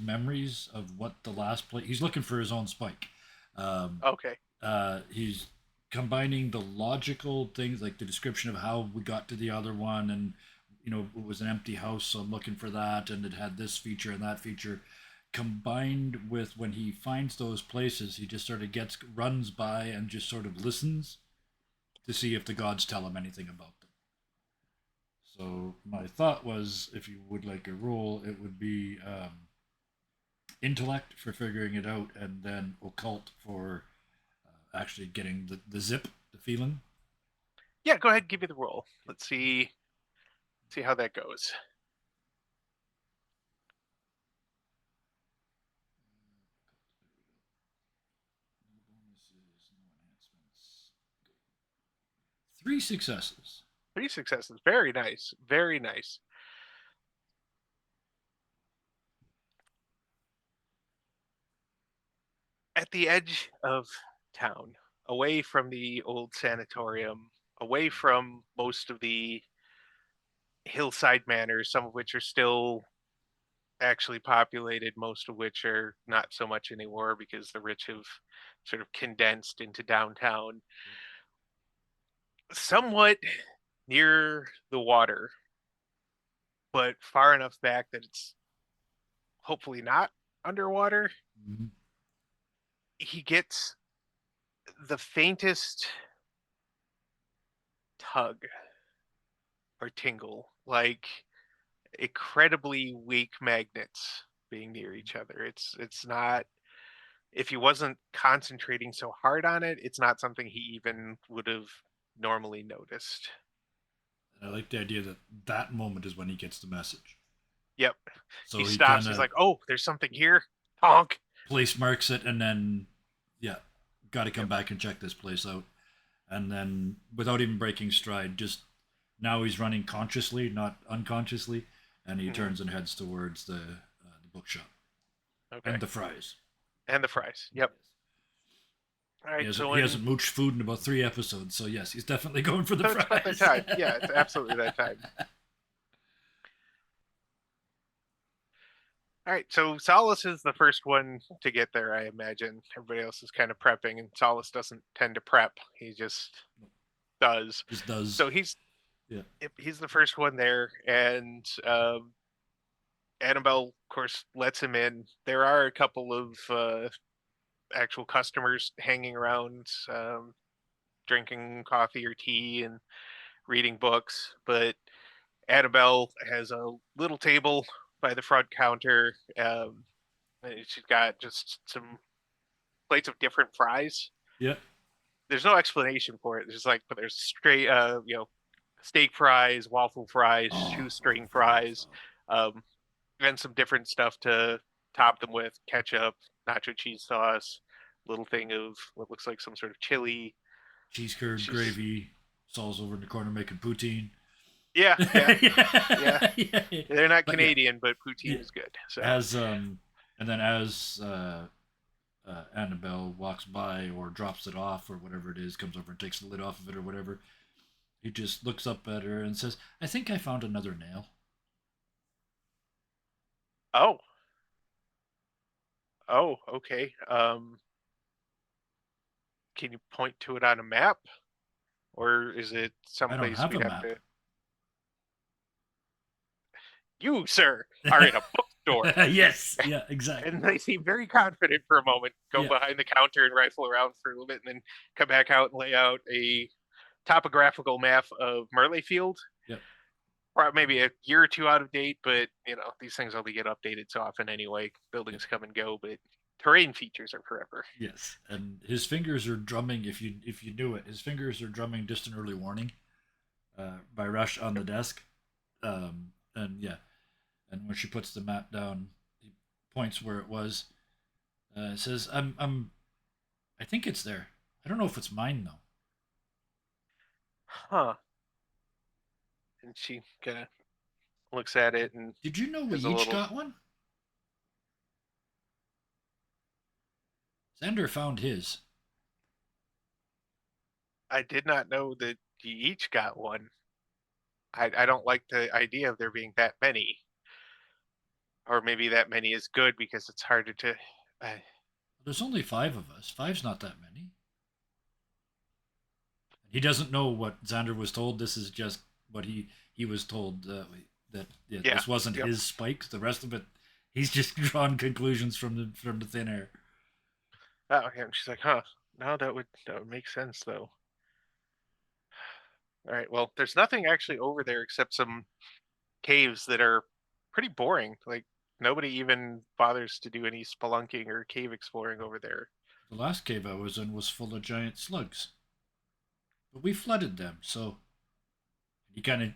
memories of what the last place. He's looking for his own spike. Okay. He's combining the logical things like the description of how we got to the other one, and it was an empty house, so I'm looking for that, and it had this feature and that feature. Combined with when he finds those places, he just sort of runs by and just sort of listens to see if the gods tell him anything about them. So my thought was, if you would like a roll, it would be intellect for figuring it out, and then occult for actually getting the zip, the feeling. Yeah, go ahead and give me the roll. Let's see how that goes. 3 successes. 3 successes. Very nice. Very nice. At the edge of town, away from the old sanatorium, away from most of the hillside manors, some of which are still actually populated, most of which are not so much anymore because the rich have sort of condensed into downtown. Somewhat near the water, but far enough back that it's hopefully not underwater. Mm-hmm. He gets the faintest tug or tingle, like incredibly weak magnets being near each other. It's not, if he wasn't concentrating so hard on it, it's not something he even would have normally noticed. And I like the idea that that moment is when he gets the message. Yep. He So he stops. kind He's of like, "Oh, there's something here." Honk. place marks it, and then yeah, got to come Yep. back and check this place out. And then without even breaking stride, just now he's running consciously, not unconsciously, and he Mhm. turns and heads towards the bookshop Okay. and the fries. And the fries. Yep. All right. So He hasn't mooched food in about 3 episodes, so yes, he's definitely going for the so it's fries. about that time. Yeah, it's absolutely that time. All right, so Solace is the first one to get there, I imagine. Everybody else is kind of prepping, and Solace doesn't tend to prep. He just does. Just does. So he's Yeah. he's the first one there, and Annabelle, of course, lets him in. There are a couple of actual customers hanging around, drinking coffee or tea and reading books, but Annabelle has a little table by the front counter. She's got just some plates of different fries. Yeah. There's no explanation for it. There's like, but there's straight, steak fries, waffle fries, shoestring fries, and some different stuff to top them with: ketchup, nacho cheese sauce, little thing of what looks like some sort of chili. Cheese curd, She's gravy. Saul's over in the corner making poutine. yeah, yeah. Yeah. They're not But yeah, Canadian, but yeah. poutine is good. So As and then as Annabelle walks by or drops it off or whatever it is, comes over and takes the lid off of it or whatever, he just looks up at her and says, "I think I found another nail." oh, okay. Can you point to it on a map, or is it I don't someplace have a we'd have map. to? You, sir, are in a bookstore. Yes, yeah, exactly. And they seem very confident for a moment, go Yeah. behind the counter and rifle around for a little bit, and then come back out and lay out a topographical map of Merlefield. Yep. Or maybe a year or two out of date, but these things only get updated so often anyway. Buildings come and go, but terrain features are forever. Yes, and his fingers are drumming. If you knew it, his fingers are drumming "Distant Early Warning" by Rush on the desk. And yeah, and when she puts the map down, he points where it was. Says, I think it's there. I don't know if it's mine though." Huh. And she kind of looks at it and Did you know we has a each little. got one? Xander found his. I did not know that you each got one. I don't like the idea of there being that many. Or maybe that many is good because it's harder to. Uh, There's only 5 of us. Five's not that many. He doesn't know what Xander was told. This is just what he was told that Yeah, this wasn't yep. his spikes. The rest of it, he's just drawn conclusions from the thin air. Oh, yeah. And she's like, huh. No, that would make sense though. All right. Well, there's nothing actually over there except some caves that are pretty boring. Like nobody even bothers to do any spelunking or cave exploring over there. The last cave I was in was full of giant slugs, but we flooded them. So he kind of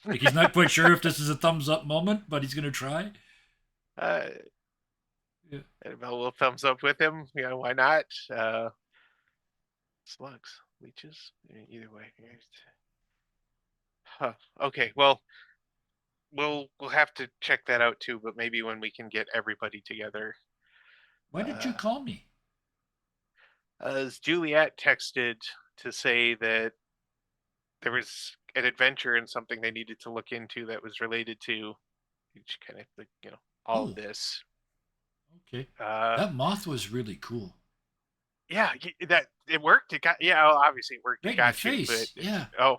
like he's not quite sure if this is a thumbs up moment, but he's gonna try. Uh, Yeah. Annabelle will thumbs up with him. Why not? Slugs. leeches. Either way. Huh. Okay. Well, we'll have to check that out too. But maybe when we can get everybody together. Why did you call me? As Juliet texted to say that there was an adventure and something they needed to look into that was related to each kind of like, all of this. Okay. Uh, That moth was really cool. yeah, that it worked. It got well, obviously it worked. Right It in the got you, face. but Yeah.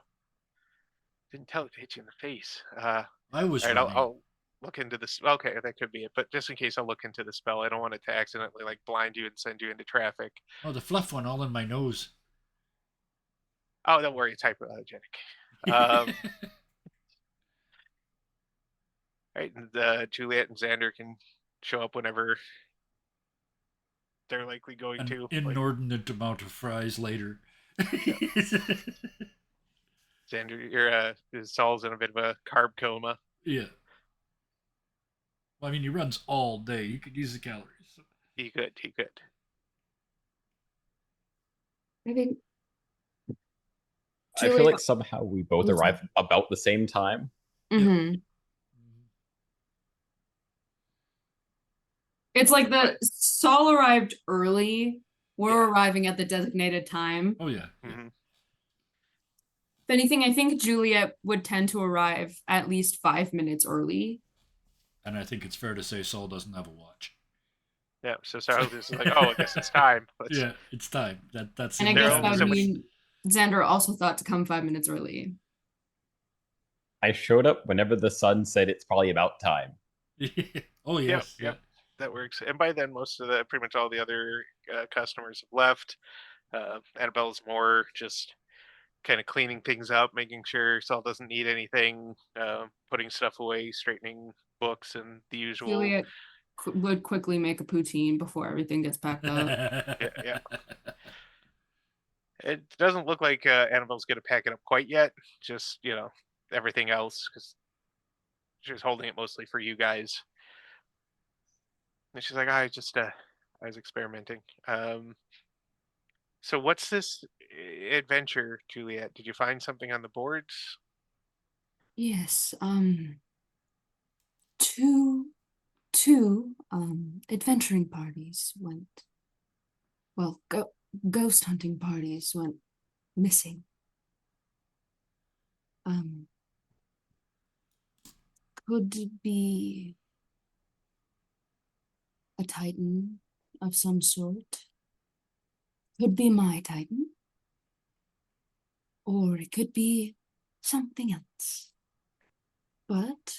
didn't tell it to hit you in the face. I was All right, running. I'll look into this. Okay, that could be it. But just in case, I'll look into the spell. I don't want it to accidentally like blind you and send you into traffic. Oh, the fluff one all in my nose. Oh, don't worry, it's hypoallergenic. Um, right, and Juliet and Xander can show up whenever they're likely going An to. Like inordinate amount of fries later. Xander, Saul's in a bit of a carb coma. Yeah. Well, I mean, he runs all day. You could use the calories. He could. I think I feel Julia. like somehow we both arrive about the same time. Mm-hmm. It's like the Saul arrived early. We're arriving at the designated time. Oh, yeah. Mm-hmm. If anything, I think Juliet would tend to arrive at least 5 minutes early. And I think it's fair to say Saul doesn't have a watch. Yeah, so Saul is like, oh, I guess it's time. Yeah, it's time. That's. And I guess that would so mean Xander also thought to come 5 minutes early. I showed up whenever the sun said it's probably about time. Oh, yes. Yep. That works. And by then, pretty much all the other customers have left. Annabelle's more just kind of cleaning things up, making sure Saul doesn't need anything, putting stuff away, straightening books, and the usual. Juliet would quickly make a poutine before everything gets packed up. Yeah. It doesn't look like Annabelle's going to pack it up quite yet. Just, everything else, because she's holding it mostly for you guys. And she's like, I was experimenting. So what's this adventure, Juliet? Did you find something on the boards? Yes, two adventuring parties went, well, ghost hunting parties went missing. Could be a Titan of some sort. Could be my Titan. Or it could be something else. But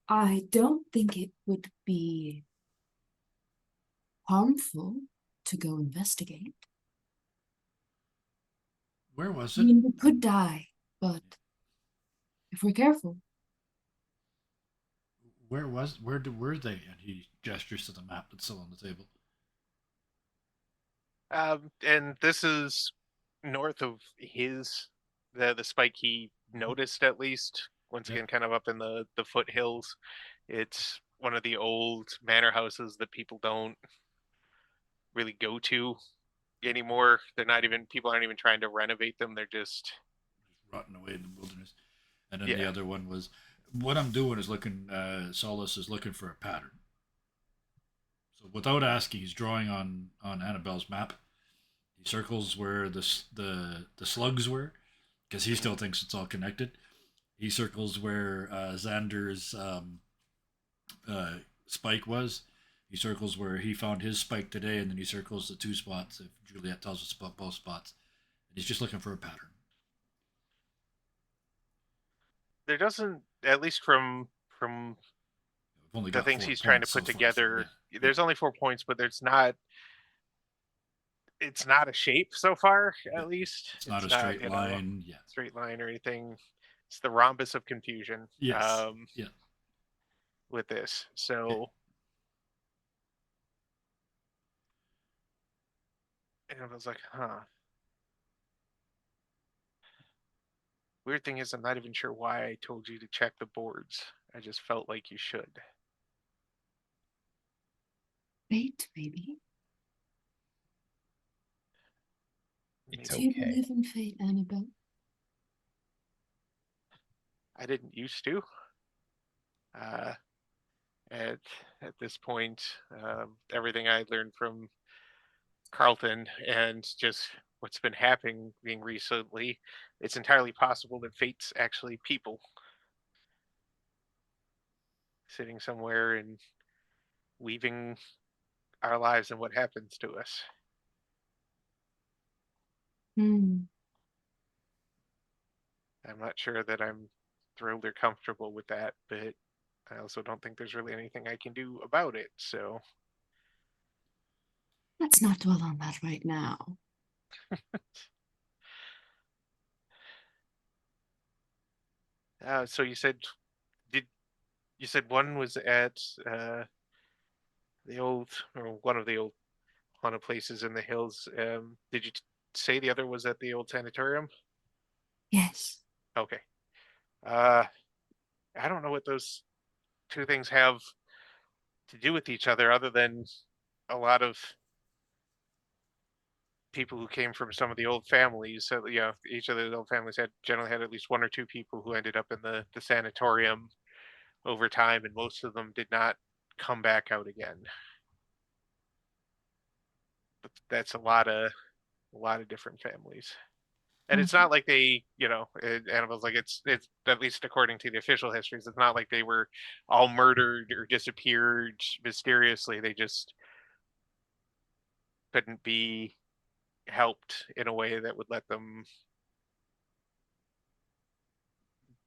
I don't think it would be harmful to go investigate. Where was I it? mean, we could die, but if we're careful. Where were they? And he gestures to the map that's still on the table. And this is north of the spike he noticed, at least. Once again, kind of up in the foothills. It's one of the old manor houses that people don't really go to anymore. People aren't even trying to renovate them. They're just rotting away in the wilderness. And then the other one was, what I'm doing is looking, Solus is looking for a pattern. So without asking, he's drawing on Annabelle's map. He circles where the slugs were, because he still thinks it's all connected. He circles where Xander's spike was. He circles where he found his spike today, and then he circles the two spots if Juliet tells us about both spots. And he's just looking for a pattern. There doesn't, at least from only the things he's trying to put together, there's only 4 points, but it's not a shape so far, at least. It's not a straight line. Yeah. Straight line or anything. It's the rhombus of confusion. Yes. With this. So and I was like, huh. Weird thing is, I'm not even sure why I told you to check the boards. I just felt like you should. Fate, maybe. It's Do you okay. believe in fate, Annabelle? I didn't used to. Uh, at at this point, everything I learned from Carlton and just what's been happening recently, it's entirely possible that fate's actually people sitting somewhere and weaving our lives and what happens to us. Hmm. I'm not sure that I'm thrilled or comfortable with that, but I also don't think there's really anything I can do about it. So, Let's not dwell on that right now. so did you said one was at the old or one of the old haunted places in the hills? Did you say the other was at the old sanatorium? Yes. Okay. Uh, I don't know what those two things have to do with each other, other than a lot of people who came from some of the old families. So each of the old families had generally had at least one or two people who ended up in the sanatorium over time, and most of them did not come back out again. But that's a lot of different families. And it's not like they, Annabelle's like it's at least according to the official histories, it's not like they were all murdered or disappeared mysteriously. They just couldn't be helped in a way that would let them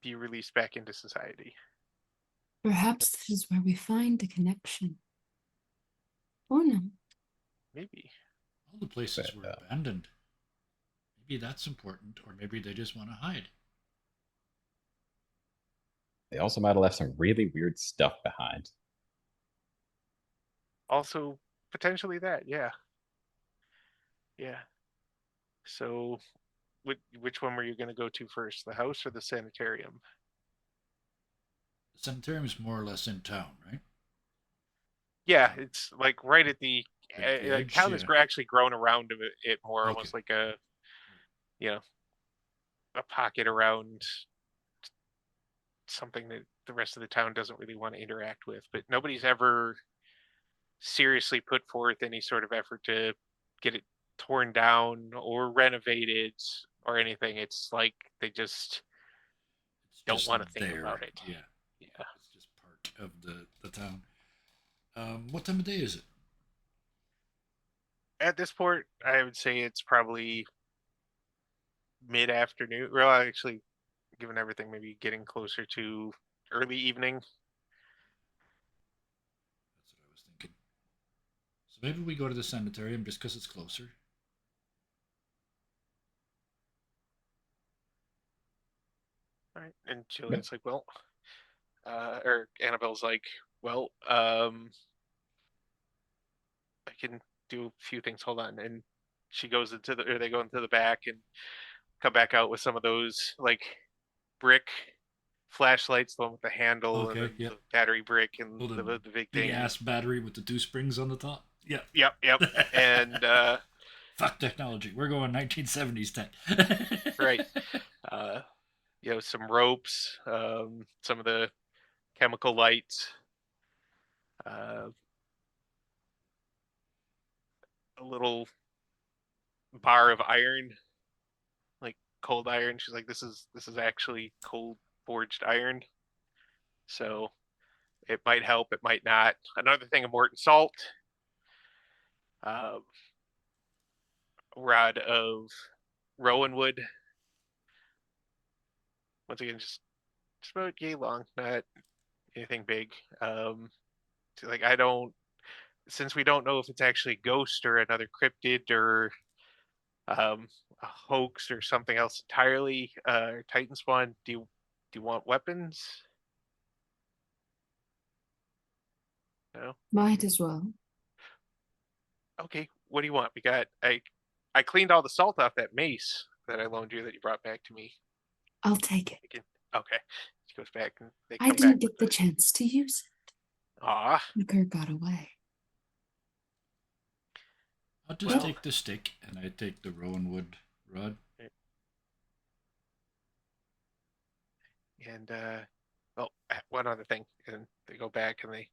be released back into society. Perhaps this is where we find a connection. Or no. Maybe. All the places were abandoned. Maybe that's important, or maybe they just want to hide. They also might have left some really weird stuff behind. Also, potentially that, yeah. Yeah. So, which one were you going to go to first, the house or the sanitarium? The sanitarium's more or less in town, right? Yeah, it's like right at the Right at the edge, town has yeah. actually grown around it more, Okay. almost like you know, a pocket around something that the rest of the town doesn't really want to interact with. But nobody's ever seriously put forth any sort of effort to get it torn down or renovated or anything. It's like they just It's don't just want to think there. about it. Yeah. Yeah. It's just part of the town. What time of day is it? At this point, I would say it's probably mid-afternoon. Well, actually, given everything, maybe getting closer to early evening. That's what I was thinking. So maybe we go to the sanitarium just because it's closer. All right. And Yep. Jillian's like, well, or Annabelle's like, well, I can do a few things. Hold on. And she goes or they go into the back and come back out with some of those like brick flashlights, the one with the handle and Okay, then yeah. the battery brick and Oh, the the big big thing. ass battery with the two springs on the top. Yeah. Yep, yep. And Fuck technology. We're going 1970s tech. right. Uh, some ropes, some of the chemical lights, uh, a little bar of iron, like cold iron. She's like, this is actually cold forged iron. So it might help, it might not. Another thing of Morton salt, uh, rod of rowan wood. Once again, just about yay long, not anything big. Like I don't, since we don't know if it's actually a ghost or another cryptid or a hoax or something else entirely. Titan spawn. Do you want weapons? No. Might as well. Okay. What do you want? I cleaned all the salt off that mace that I loaned you that you brought back to me. I'll take it. Okay. She goes back and they I come back didn't with get the chance to use it. ah. Liquor got away. I'll just Well, take the stick and I take the rowan wood Rod. And one other thing, and they go back and they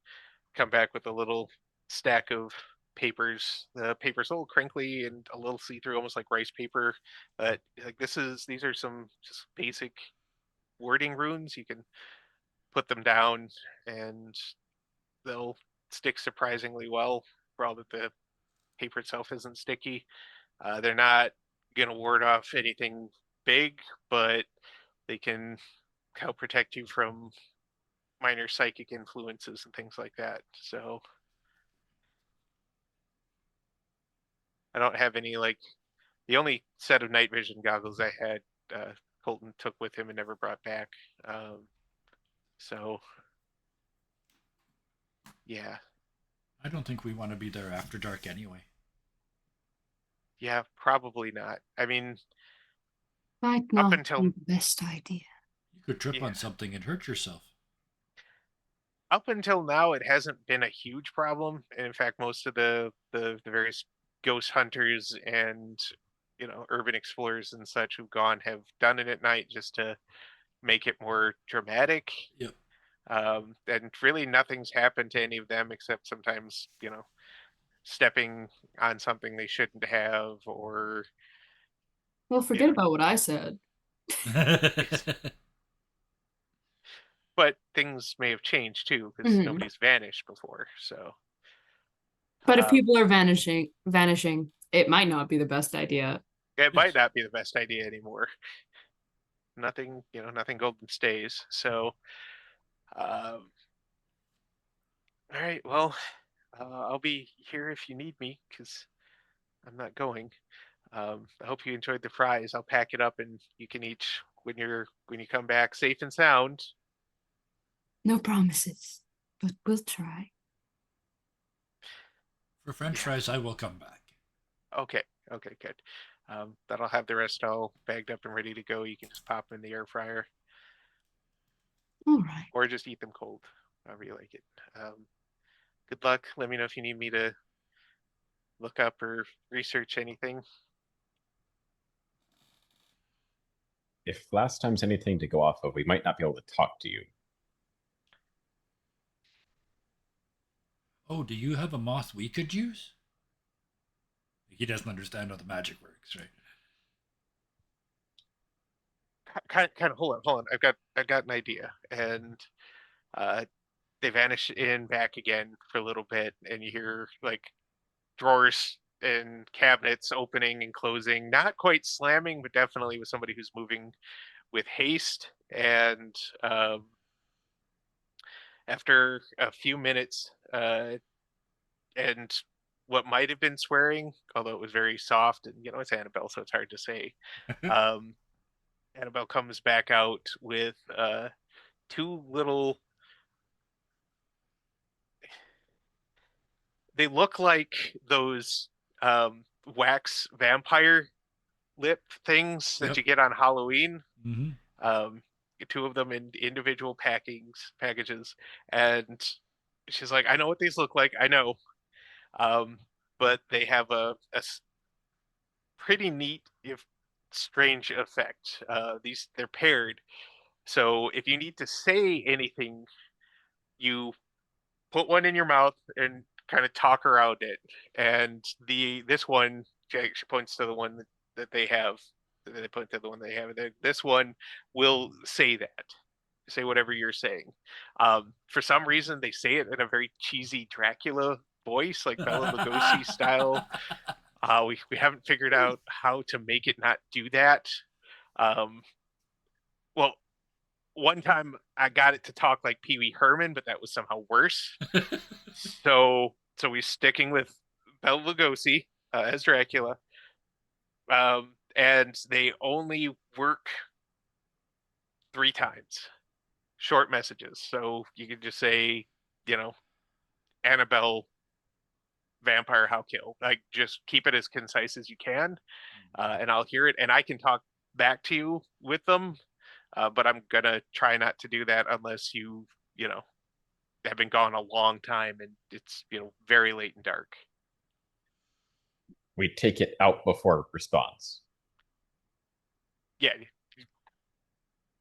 come back with a little stack of papers. The paper's a little crinkly and a little see-through, almost like rice paper. But like these are some just basic wording runes. You can put them down and they'll stick surprisingly well for all that the paper itself isn't sticky. They're not going to ward off anything big, but they can help protect you from minor psychic influences and things like that. So I don't have any like the only set of night vision goggles I had, Colton took with him and never brought back. So yeah, I don't think we want to be there after dark anyway. yeah, probably not. I mean, Might up not until be the best idea. You could trip yeah, on something and hurt yourself. up until now, it hasn't been a huge problem. And in fact, most of the various ghost hunters and urban explorers and such who've gone have done it at night just to make it more dramatic. Yep. And really nothing's happened to any of them except sometimes stepping on something they shouldn't have, or Well, forget about what I said. yes. But things may have changed too because Mhm. nobody's vanished before. So But if um, people are vanishing, it might not be the best idea. it might not be the best idea anymore. Nothing golden stays. So um, all right, well, I'll be here if you need me because I'm not going. I hope you enjoyed the fries. I'll pack it up and you can eat when you come back safe and sound. No promises, but we'll try. For French Yeah. fries, I will come back. Okay. Okay. Good. That'll have the rest all bagged up and ready to go. You can just pop them in the air fryer All right. or just eat them cold, however you like it. Good luck. Let me know if you need me to look up or research anything. If last time's anything to go off of, we might not be able to talk to you. Oh, do you have a moth we could use? He doesn't understand how the magic works, right? Kind of. Hold on. I've got an idea, and uh, they vanish in back again for a little bit, and you hear like drawers and cabinets opening and closing, not quite slamming, but definitely with somebody who's moving with haste. And after a few minutes, and what might have been swearing, although it was very soft, and it's Annabelle, so it's hard to say. Um, Annabelle comes back out with two little. They look like those wax vampire lip things that Yep. you get on Halloween. Mm-hmm. Um, two of them in individual packages, and she's like, "I know what these look like. I know, um, but they have a pretty neat, if strange, effect. They're paired, so if you need to say anything, you put one in your mouth and kind of talk around it. And this one, she points to the one that they have. They point to the one they have. This one will say that, say whatever you're saying. For some reason, they say it in a very cheesy Dracula voice, like Bela Lugosi style. We haven't figured out how to make it not do that. Um, well, one time I got it to talk like Pee Wee Herman, but that was somehow worse. So we're sticking with Bela Lugosi as Dracula, and they only work 3 times, short messages. So you can just say, you know, Annabelle, vampire, how kill. Like just keep it as concise as you can, and I'll hear it, and I can talk back to you with them. But I'm gonna try not to do that unless you know, have been gone a long time and it's very late and dark. We take it out before response. yeah,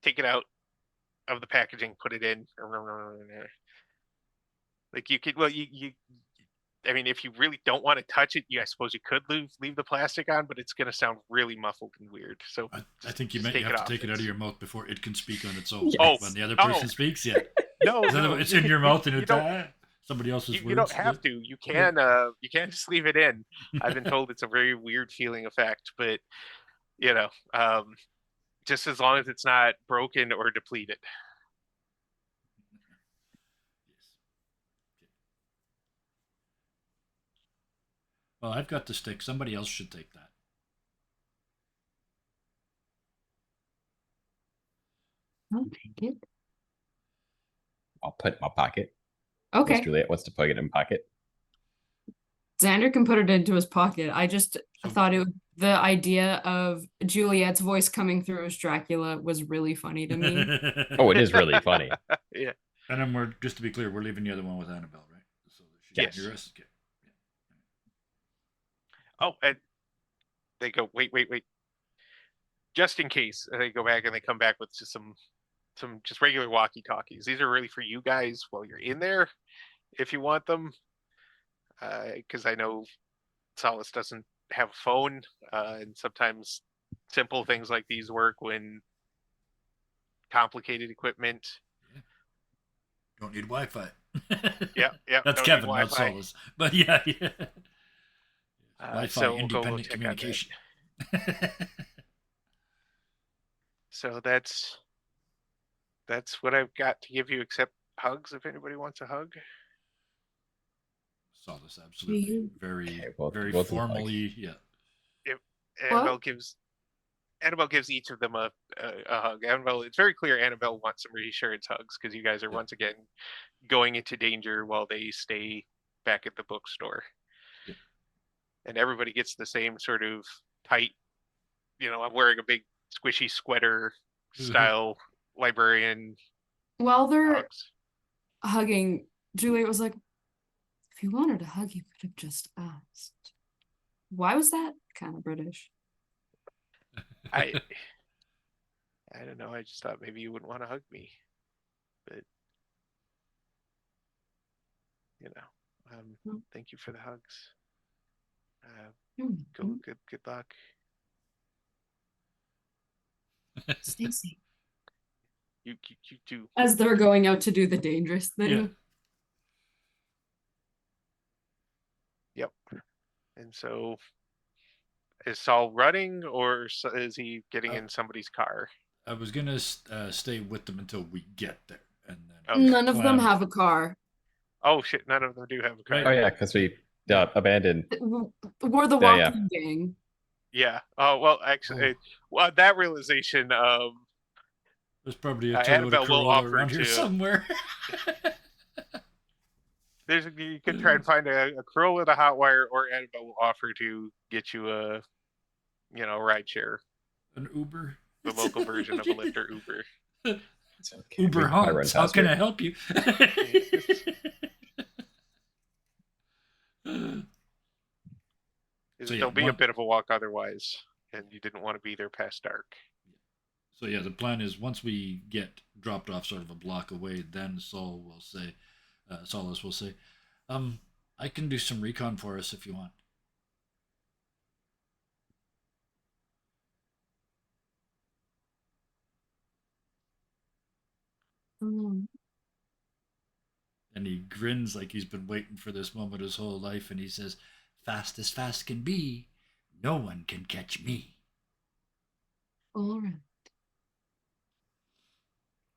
take it out of the packaging, put it in. Like you could, well, you I mean, if you really don't want to touch it, I suppose you could leave the plastic on, but it's going to sound really muffled and weird. So I think you just meant you take it have to off. take it out of It's, your mouth before it can speak on its own. oh, When the other oh, person speaks, yeah. no, It's you in your can, mouth and you it's don't, somebody else's you don't words. have to. You can just leave it in. I've been told it's a very weird feeling effect, but you know, just as long as it's not broken or depleted. Yes. Well, I've got the stick. Somebody else should take that. I'll take it. I'll put it in my pocket. Okay. Juliet wants to plug it in pocket. Xander can put it into his pocket. I just So- thought the idea of Juliet's voice coming through as Dracula was really funny to me. Oh, it is really funny. Yeah. And then just to be clear, we're leaving the other one with Annabelle, right? So that she Yes. can hear us. Okay. Oh, and they go, wait, just in case. And they go back and they come back with just some just regular walkie talkies. These are really for you guys while you're in there, if you want them. Because I know Solace doesn't have a phone, and sometimes simple things like these work when complicated equipment. Don't need Wi-Fi. Yeah, That's don't need Kevin, not Wi-Fi. Solus. But yeah. Wi-Fi So we'll go independent check on that. communication. So that's what I've got to give you, except hugs. If anybody wants a hug, Solus, absolutely. you- Very, Okay, well, very we'll do formally, yeah. Annabelle gives each of them a hug. Annabelle, it's very clear Annabelle wants some reassurance hugs because you guys are once again going into danger while they stay back at the bookstore. Yeah. And everybody gets the same sort of tight, I'm wearing a big squishy sweater style librarian While they're hugs. hugging, Juliet was like, if you wanted a hug, you could have just asked. Why was that kind of British? I don't know. I just thought maybe you wouldn't want to hug me, but thank you for the hugs. Good luck. Stacy. You do. As they're going out to do the dangerous thing. Yeah. Yep. And so, is Saul running, or is he getting in somebody's car? I was gonna stay with them until we get there, and then Okay. None of them have a car. Oh shit! None of them do have a car. Right. Oh yeah, because we abandoned. We're the Yeah, yeah. walking gang. Yeah. Oh well, actually, well, that realization. there's probably a Toyota Annabelle will Corolla offer around here to- somewhere. You could try and find a Corolla with a hot wire, or Annabelle will offer to get you a, ride share, An Uber. the local version of a Lyft or Uber. It's okay. Uber We probably run Hunts. How can faster. I help you? So, yeah, There'll be a bit of a walk otherwise, and you didn't want to be there past dark. So yeah, the plan is once we get dropped off sort of a block away, then Solus will say, I can do some recon for us if you want. Mm. And he grins like he's been waiting for this moment his whole life, and he says, fast as fast can be, no one can catch me. All right.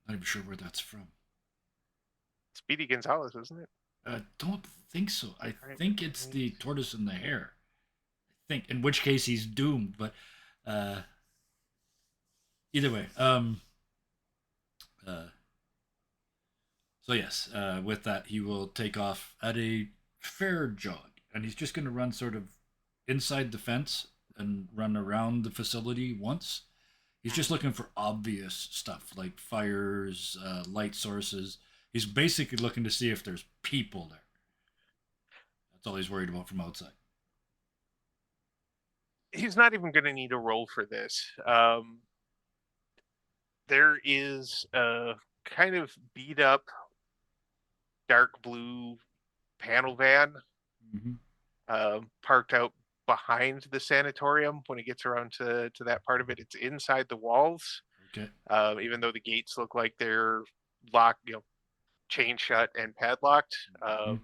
Not even sure where that's from. Speedy Gonzalez, isn't it? I don't think so. I Right. think it's the tortoise and the hare. I think, in which case he's doomed. But either way, so yes, with that he will take off at a fair jog, and he's just going to run sort of inside the fence and run around the facility once. He's just looking for obvious stuff like fires, light sources. He's basically looking to see if there's people there. That's all he's worried about from outside. He's not even going to need a roll for this. there is a kind of beat up dark blue panel van Mm-hmm. parked out behind the sanatorium. When it gets around to that part of it, it's inside the walls. Okay. Even though the gates look like they're locked, chain shut and padlocked, Mhm.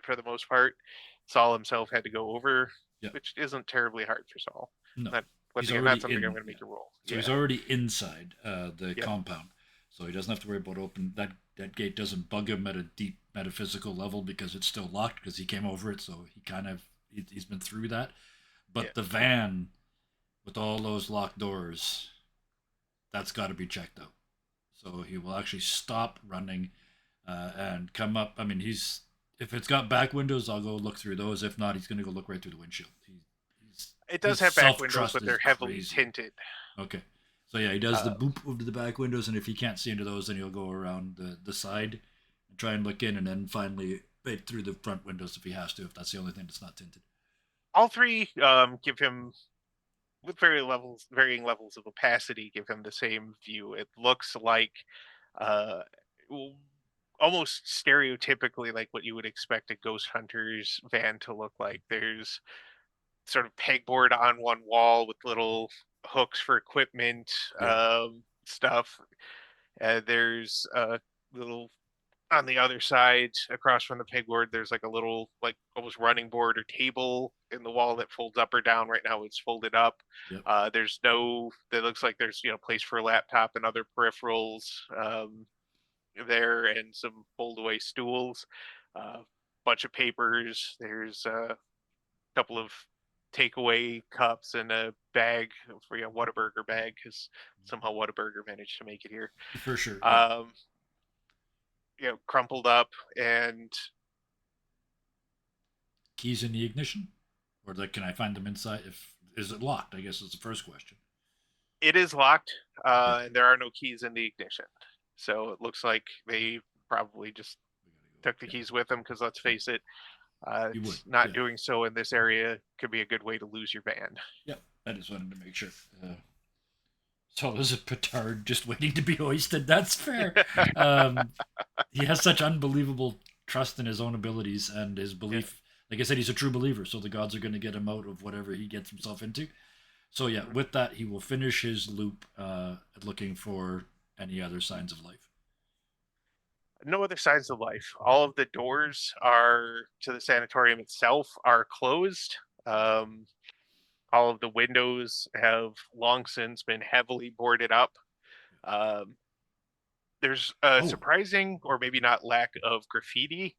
for the most part. Saul himself had to go over, Yeah. which isn't terribly hard for Saul. No, Not once he's again, already not something I'm in. going to Yeah. make a roll. So Yeah, he's already inside the yep. compound, so he doesn't have to worry about open that gate doesn't bug him at a deep metaphysical level because it's still locked because he came over it, so he's been through that. Yeah. But the van with all those locked doors, that's got to be checked out. So he will actually stop running and come up. I mean, if it's got back windows, I'll go look through those. If not, he's going to go look right through the windshield. It His does have back self windows, trust but is they're heavily crazy. tinted. Okay. So yeah, he does the Uh, boop over to the back windows, and if he can't see into those, then he'll go around the side and try and look in, and then finally right through the front windows if he has to, if that's the only thing that's not tinted. all three give him, with varying levels of opacity, give him the same view. It looks like uh, almost stereotypically like what you would expect a ghost hunter's van to look like. There's sort of pegboard on one wall with little hooks for equipment, Yeah. stuff. There's a little on the other side across from the pegboard. There's like a little, like almost running board or table in the wall that folds up or down. Right now it's folded up. Yep. There's no, that looks like there's, place for a laptop and other peripherals there, and some fold away stools, bunch of papers. There's a couple of takeaway cups and a bag for Whataburger bag, because somehow Whataburger managed to make it here. For sure. Yeah. Um, crumpled up, and Keys in the ignition, or like, can I find them inside? If is it locked? I guess is the first question. it is locked, Okay. and there are no keys in the ignition. So it looks like they probably just took the Yeah. keys with them, because let's face it, You would. not Yeah. doing so in this area could be a good way to lose your van. Yep. I just wanted to make sure. So there's a petard just waiting to be hoisted. That's fair. Um, he has such unbelievable trust in his own abilities and his Yeah. belief. Like I said, he's a true believer, so the gods are going to get him out of whatever he gets himself into. So yeah, with that, he will finish his loop looking for any other signs of life. No other signs of life. All of the doors are to the sanatorium itself are closed. All of the windows have long since been heavily boarded up. Um, there's a Oh, surprising, or maybe not, lack of graffiti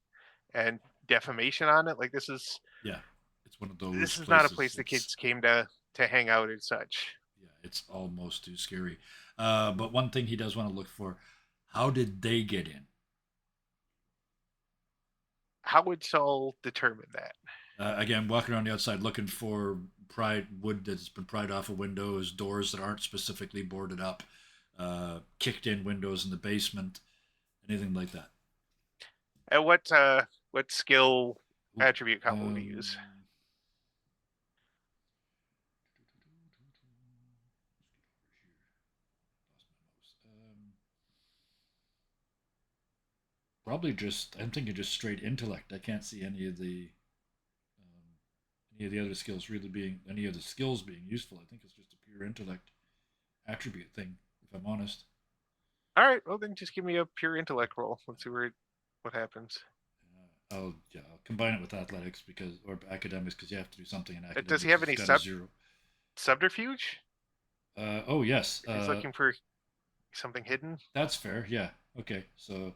and defamation on it. Like, yeah, it's one of those this is not a places. place the It's kids came to hang out and such. yeah, it's almost too scary. But one thing he does want to look for: how did they get in? How would Saul determine that? Again, walking around the outside looking for wood that's been pried off of windows, doors that aren't specifically boarded up, kicked in windows in the basement, anything like that. And what skill Ooh, attribute combo would he use? Probably just. I'm thinking just straight intellect. I can't see any of the other skills really being any of the skills being useful. I think it's just a pure intellect attribute thing. If I'm honest. All right, well then just give me a pure intellect roll. Let's see what happens. I'll combine it with athletics or academics because you have to do something in academics. Does he have any got a zero. subterfuge? Oh yes. He's looking for something hidden. That's fair. Yeah. Okay. So.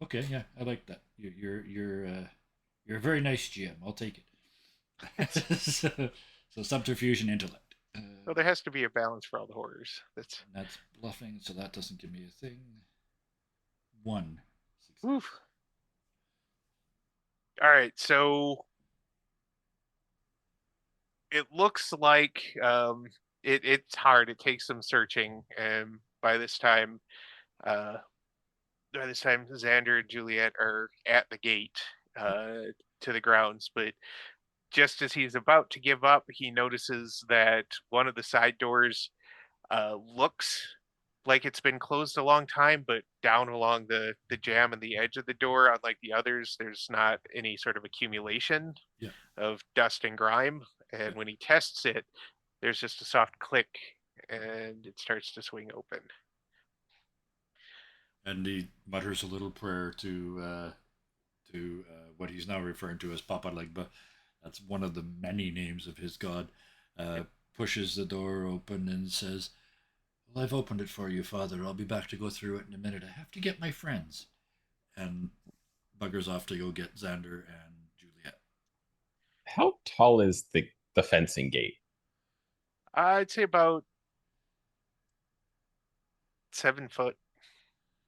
Okay. Yeah, I like that. You're a very nice GM. I'll take it. so subterfuge and intellect. Well, there has to be a balance for all the horrors. That's bluffing, so that doesn't give me a thing. 1. Oof. All right, so it looks like it's hard. It takes some searching, and by this time, Xander and Juliet are at the gate to the grounds. But just as he's about to give up, he notices that one of the side doors looks like it's been closed a long time, but down along the jamb and the edge of the door, unlike the others, there's not any sort of accumulation Yeah. of dust and grime. And when he tests it, there's just a soft click, and it starts to swing open. And he mutters a little prayer to what he's now referring to as Papa Legba. That's one of the many names of his god. Yep. Pushes the door open and says, "Well, I've opened it for you, Father. I'll be back to go through it in a minute. I have to get my friends." And buggers off to go get Xander and Juliet. How tall is the fencing gate? I'd say about 7 foot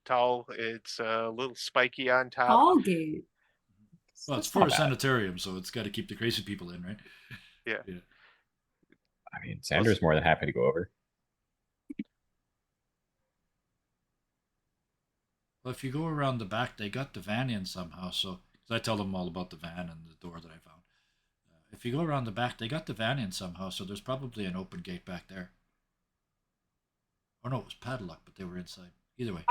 tall. It's a little spiky on top. Allgate. Well, it's That's for not a bad. sanitarium, so it's got to keep the crazy people in, right? Yeah. Yeah. I mean, Xander's more than happy to go over. Well, if you go around the back, they got the van in somehow. So, cause I tell them all about the van and the door that I found. If you go around the back, they got the van in somehow. So there's probably an open gate back there. Oh no, it was padlocked, but they were inside. Either way,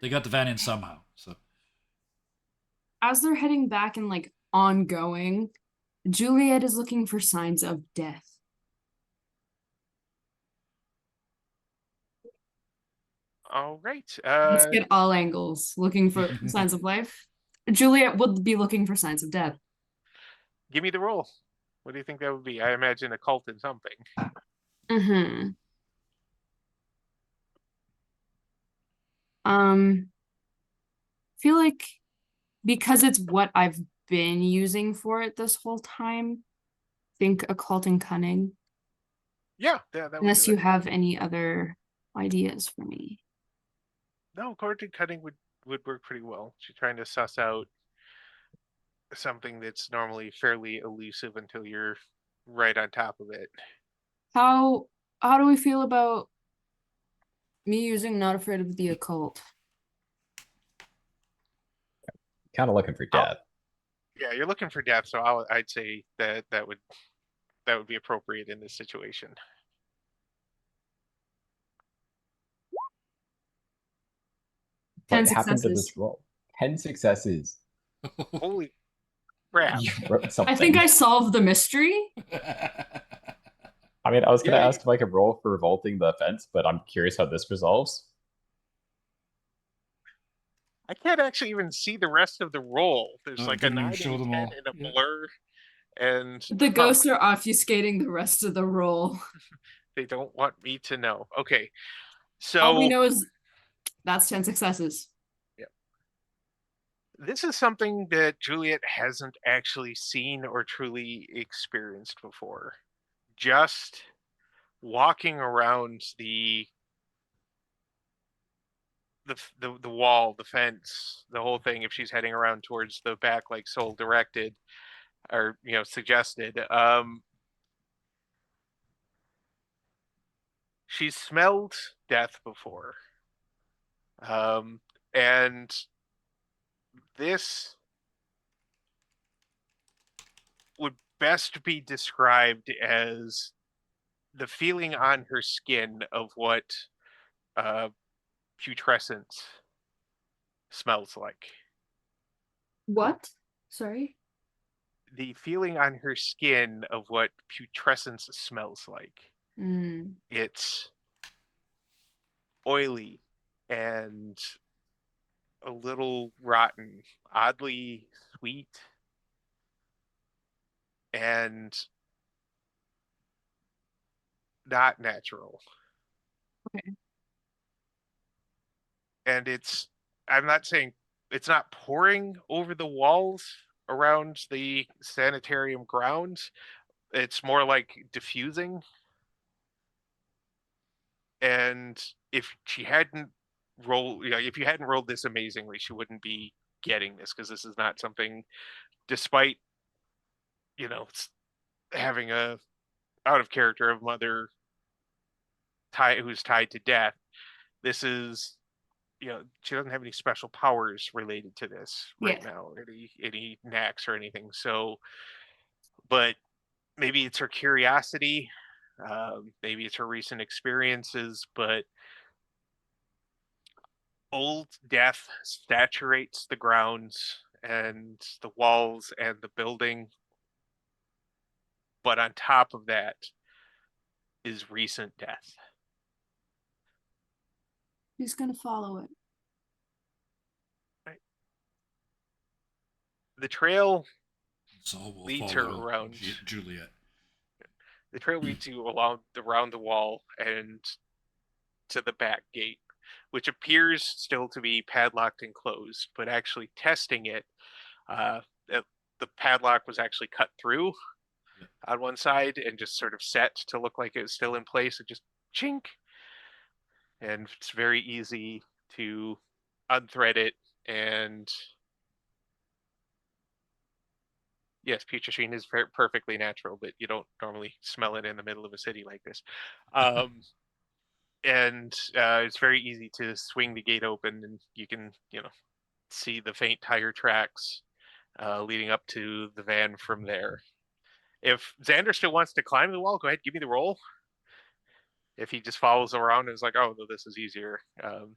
they got the van in somehow. So As they're heading back and like ongoing, Juliet is looking for signs of death. All right. Let's get all angles looking for signs of life. Juliet would be looking for signs of death. Give me the roll. What do you think that would be? I imagine a cult in something. Mm-hmm. Feel like because it's what I've been using for it this whole time, think occult and cunning. Yeah, that would Unless do you it. have any other ideas for me. No, coordinate cutting would work pretty well. She's trying to suss out something that's normally fairly elusive until you're right on top of it. How how do we feel about me using not afraid of the occult? Kind of looking for Oh, death. yeah, you're looking for death, so I'd say that would be appropriate in this situation. Ten What happened to successes. this roll? 10 successes. Holy crap! You wrote I something. think I solved the mystery. I mean, I was going to Yeah, ask if I could roll for revolting the fence, but I'm curious how this resolves. I can't actually even see the rest of the roll. There's no, it like a didn't even 9 and show a them 10 all. and a Yeah. blur, and The ghosts are obfuscating the rest of the roll. they don't want me to know. Okay, All we so know is that's 10 successes. yeah, this is something that Juliet hasn't actually seen or truly experienced before. Just walking around the wall, the fence, the whole thing. If she's heading around towards the back, like Soul directed or suggested, she's smelled death before, and this would best be described as the feeling on her skin of what uh, putrescence smells like. What? Sorry. The feeling on her skin of what putrescence smells like. Mm. It's oily and a little rotten, oddly sweet, and not natural. Okay. And I'm not saying it's not pouring over the walls around the sanitarium grounds. It's more like diffusing. And if she hadn't if you hadn't rolled this amazingly, she wouldn't be getting this because this is not something, despite, having a out of character of mother who's tied to death. This is, she doesn't have any special powers related to this Yeah. right now, any knacks or anything. So, but maybe it's her curiosity, maybe it's her recent experiences, but Old death saturates the grounds and the walls and the building, but on top of that is recent death. Who's gonna follow it? The trail Saul will leads her follow around. Juliet. The trail leads you along around the wall and to the back gate, which appears still to be padlocked and closed, but actually testing it, uh, the padlock was actually cut through Yep. on one side and just sort of set to look like it was still in place. It just chink, and it's very easy to unthread it. And yes, putrescine is perfectly natural, but you don't normally smell it in the middle of a city like this. And it's very easy to swing the gate open, and you can, see the faint tire tracks leading up to the van from there. If Xander still wants to climb the wall, go ahead, give me the roll. If he just follows around and is like, oh, no, this is easier. Kind of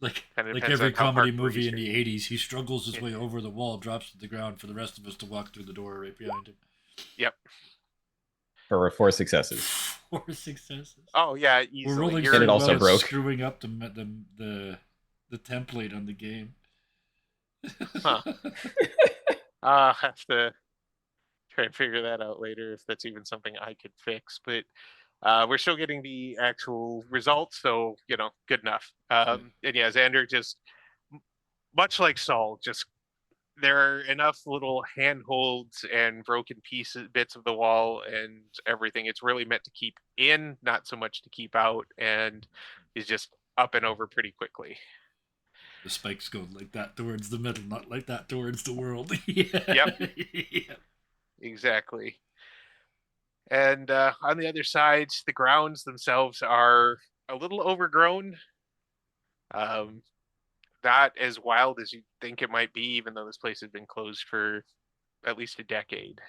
Like depends on every how comedy hardcore movie he's in the training. 80s, he struggles his way over the wall, drops to the ground for the rest of us to walk through the door right behind him. Yep. For 4 successes. 4 successes. Oh yeah, We're easily. rolling You're And it so also well, it's broke. screwing up the template on the game. Huh. Have to try and figure that out later if that's even something I could fix. But we're still getting the actual results, so good enough. And yeah, Xander just much like Saul, just there are enough little handholds and broken bits of the wall and everything. It's really meant to keep in, not so much to keep out, and is just up and over pretty quickly. The spikes go like that towards the middle, not like that towards the world. Yeah. Yep, Yeah. exactly. And on the other side, the grounds themselves are a little overgrown. Um, not as wild as you think it might be, even though this place has been closed for at least a decade.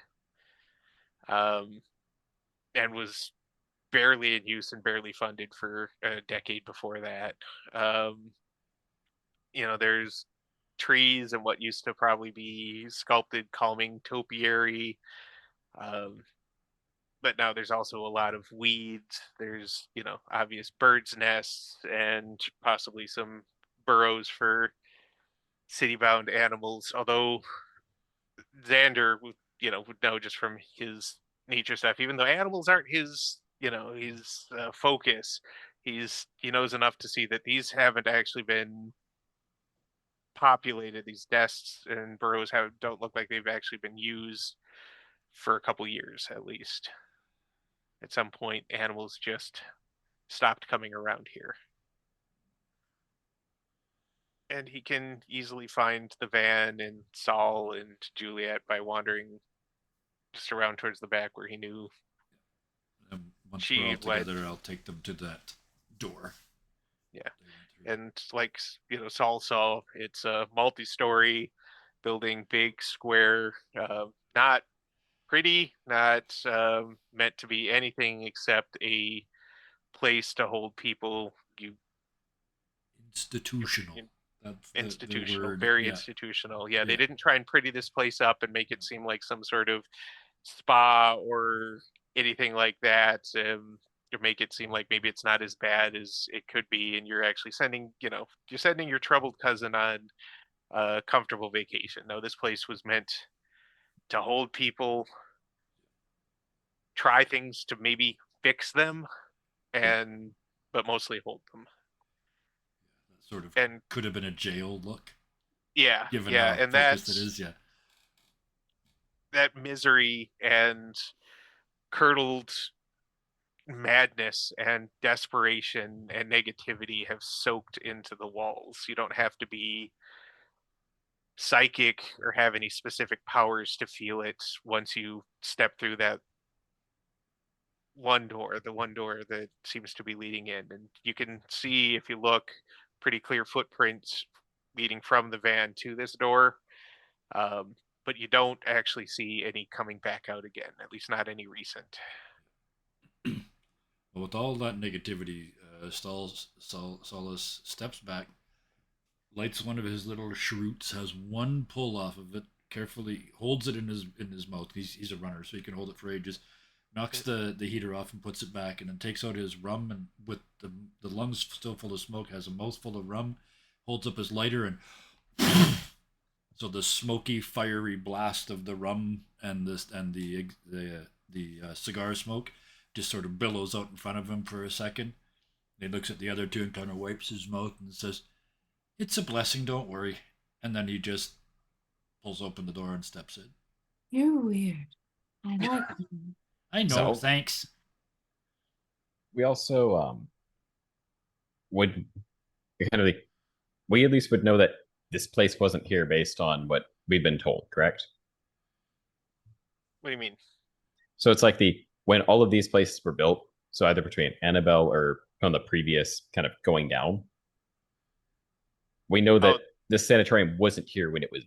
Um, and was barely in use and barely funded for a decade before that. Um, there's trees and what used to probably be sculpted calming topiary. Um, but now there's also a lot of weeds. There's, obvious birds' nests and possibly some burrows for city-bound animals. Although Xander, would know just from his nature stuff. Even though animals aren't his focus, he knows enough to see that these haven't actually been populated. These nests and burrows don't look like they've actually been used for a couple years at least. At some point, animals just stopped coming around here. And he can easily find the van and Saul and Juliet by wandering just around towards the back where he knew And once we're she all went. together, I'll take them to that door. Yeah. And like, Saul saw, it's a multi-story building, big, square, not pretty, not meant to be anything except a place to hold people. Institutional. That's the Institutional, word. very Yeah. institutional. Yeah, they Yeah. didn't try and pretty this place up and make it seem like some sort of spa or anything like that. To make it seem like maybe it's not as bad as it could be, and you're actually sending your troubled cousin on a comfortable vacation. No, this place was meant to hold people, try things to maybe fix them, Yeah. and but mostly hold them. That sort of And could have been a jail look, yeah, given yeah, how and focused it is. Yeah. that misery and curdled madness and desperation and negativity have soaked into the walls. You don't have to be psychic or have any specific powers to feel it once you step through that the one door that seems to be leading in. And you can see, if you look, pretty clear footprints leading from the van to this door. But you don't actually see any coming back out again, at least not any recent. But with all that negativity, Solus steps back, lights one of his little cheroots, has one pull off of it, carefully holds it in his mouth. He's a runner, so he can hold it for ages. Knocks the heater off and puts it back, and then takes out his rum, and with the lungs still full of smoke, has a mouthful of rum, holds up his lighter, and so the smoky, fiery blast of the rum and the cigar smoke just sort of billows out in front of him for a second. He looks at the other two and kind of wipes his mouth and says, "It's a blessing, don't worry." And then he just pulls open the door and steps in. You're weird. I like you. I know, So- thanks. We also would kind of like, we at least would know that this place wasn't here based on what we've been told, correct? What do you mean? So it's like when all of these places were built, so either between Annabelle or on the previous kind of going down, we know that Oh. the sanatorium wasn't here when it was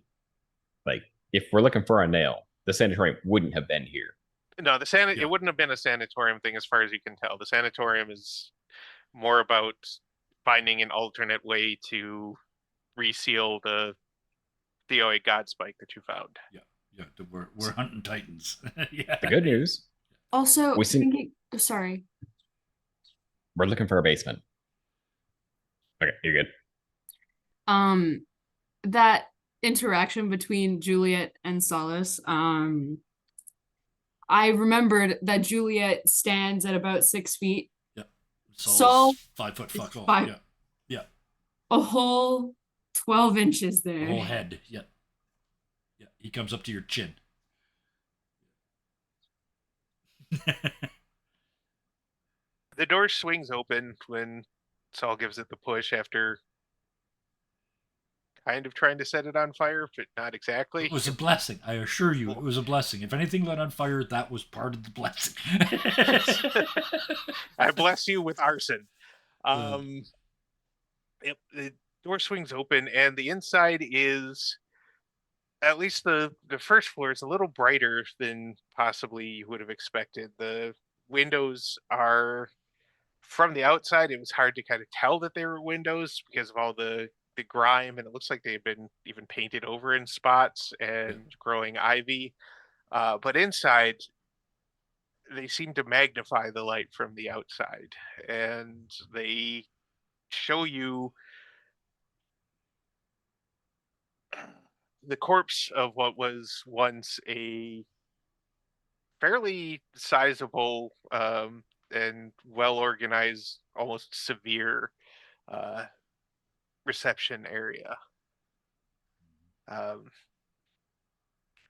like, if we're looking for a nail, the sanatorium wouldn't have been here. No, Yeah. it wouldn't have been a sanatorium thing as far as you can tell. The sanatorium is more about finding an alternate way to reseal the Theoid God spike that you found. Yeah, we're hunting titans. Yeah. The good news, Also, We seem- thinking, sorry. we're looking for a basement. Okay, you're good. That interaction between Juliet and Solace, I remembered that Juliet stands at about 6 feet, Saul's 5 foot fuck all. five- Yeah, yeah. a whole 12 inches The there. whole head. Yeah, yeah. He comes up to your chin. The door swings open when Saul gives it the push after kind of trying to set it on fire, but not exactly. It was a blessing. I assure you, it was a blessing. If anything lit on fire, that was part of the blessing. I bless you with arson. Uh. The door swings open, and the inside is, at least the first floor, is a little brighter than possibly you would have expected. The windows are, from the outside, it was hard to kind of tell that they were windows because of all the grime, and it looks like they had been even painted over in spots and growing ivy. But inside, they seem to magnify the light from the outside, and they show you the corpse of what was once a fairly sizable and well organized, almost severe uh, reception area.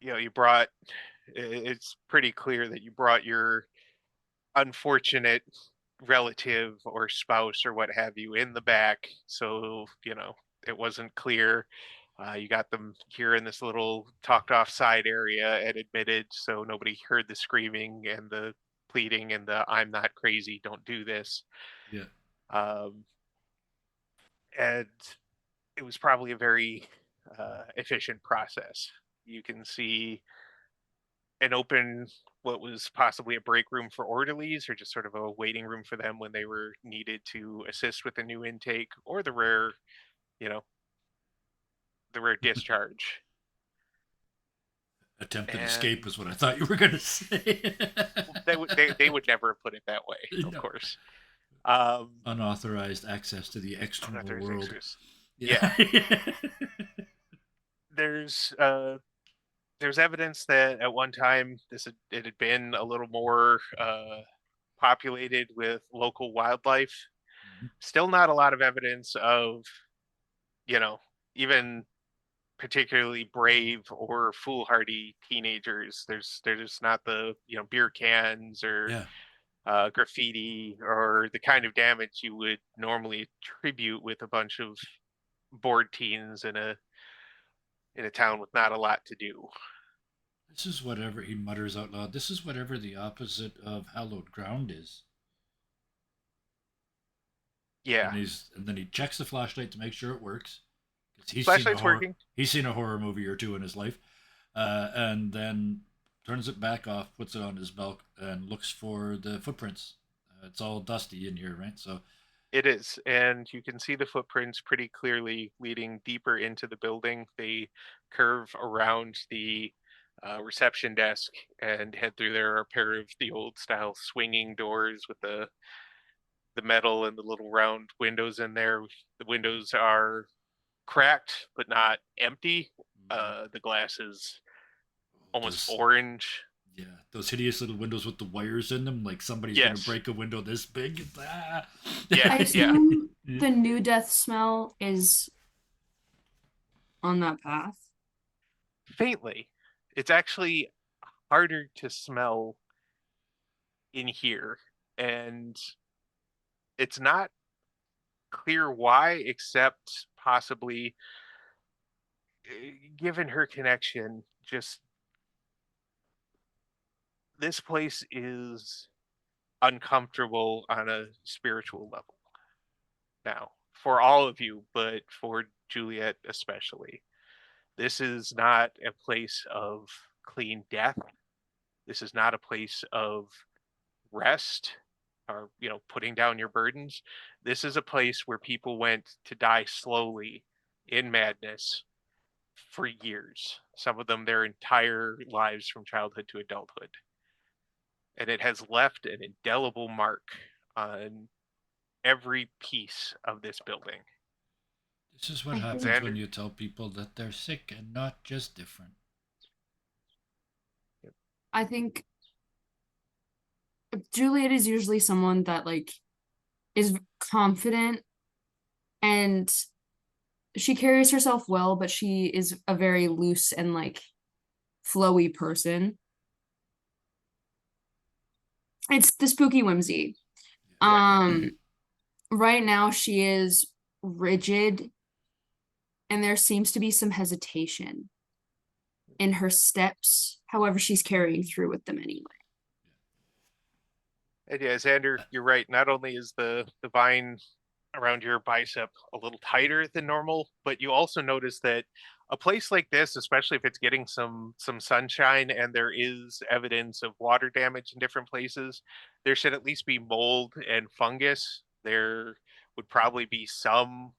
You brought, it's pretty clear that you brought your unfortunate relative or spouse or what have you in the back. So, it wasn't clear. You got them here in this little talked off side area and admitted, so nobody heard the screaming and the pleading and the "I'm not crazy, don't do this." Yeah. And it was probably a very efficient process. You can see an open, what was possibly a break room for orderlies, or just sort of a waiting room for them when they were needed to assist with a new intake, or the rare discharge. Attempted And- escape is what I thought you were going to say. They would never have put it that way, of No. course. Unauthorized access to the external Unauthorized world. access. Yeah. There's evidence that at one time it had been a little more populated with local wildlife. Mhm. Still not a lot of evidence of, even particularly brave or foolhardy teenagers. There's not the beer cans or Yeah. graffiti or the kind of damage you would normally attribute with a bunch of bored teens in a town with not a lot to do. This is whatever he mutters out loud. This is whatever the opposite of hallowed ground is. Yeah, And then he checks the flashlight to make sure it works. 'Cause flashlight's working. He's seen a horror movie or two in his life, and then turns it back off, puts it on his belt, and looks for the footprints. It's all dusty in here, right? So It is, and you can see the footprints pretty clearly leading deeper into the building. They curve around the reception desk and head through. There are a pair of the old style swinging doors with the metal and the little round windows in there. The windows are cracked but not empty. The glass is almost Those, orange. yeah, those hideous little windows with the wires in them, like somebody's gonna Yes. break a window this big. Ah. Yeah, I yeah. assume the new death smell is on that path. Faintly. It's actually harder to smell in here, and it's not clear why, except possibly given her connection, just this place is uncomfortable on a spiritual level now for all of you, but for Juliet especially. This is not a place of clean death. This is not a place of rest or, putting down your burdens. This is a place where people went to die slowly in madness for years, some of them their entire lives from childhood to adulthood. And it has left an indelible mark on every piece of this building. This is what I happens think when Xander? you tell people that they're sick and not just different. I think Juliet is usually someone that like is confident and she carries herself well, but she is a very loose and like flowy person. It's the spooky whimsy. Yeah. Right now she is rigid and there seems to be some hesitation in her steps. However, she's carrying through with them anyway. And yeah, Xander, you're right. Not only is the vine around your bicep a little tighter than normal, but you also notice that a place like this, especially if it's getting some sunshine and there is evidence of water damage in different places, there should at least be mold and fungus. There would probably be some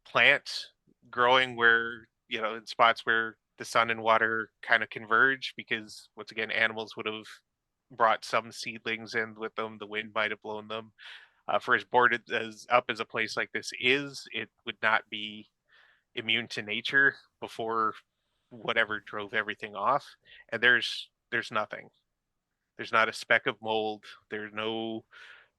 plant growing where, in spots where the sun and water kind of converge, because once again, animals would have brought some seedlings in with them. The wind might have blown them. For as boarded as up as a place like this is, it would not be immune to nature before whatever drove everything off. And there's nothing. There's not a speck of mold. There's no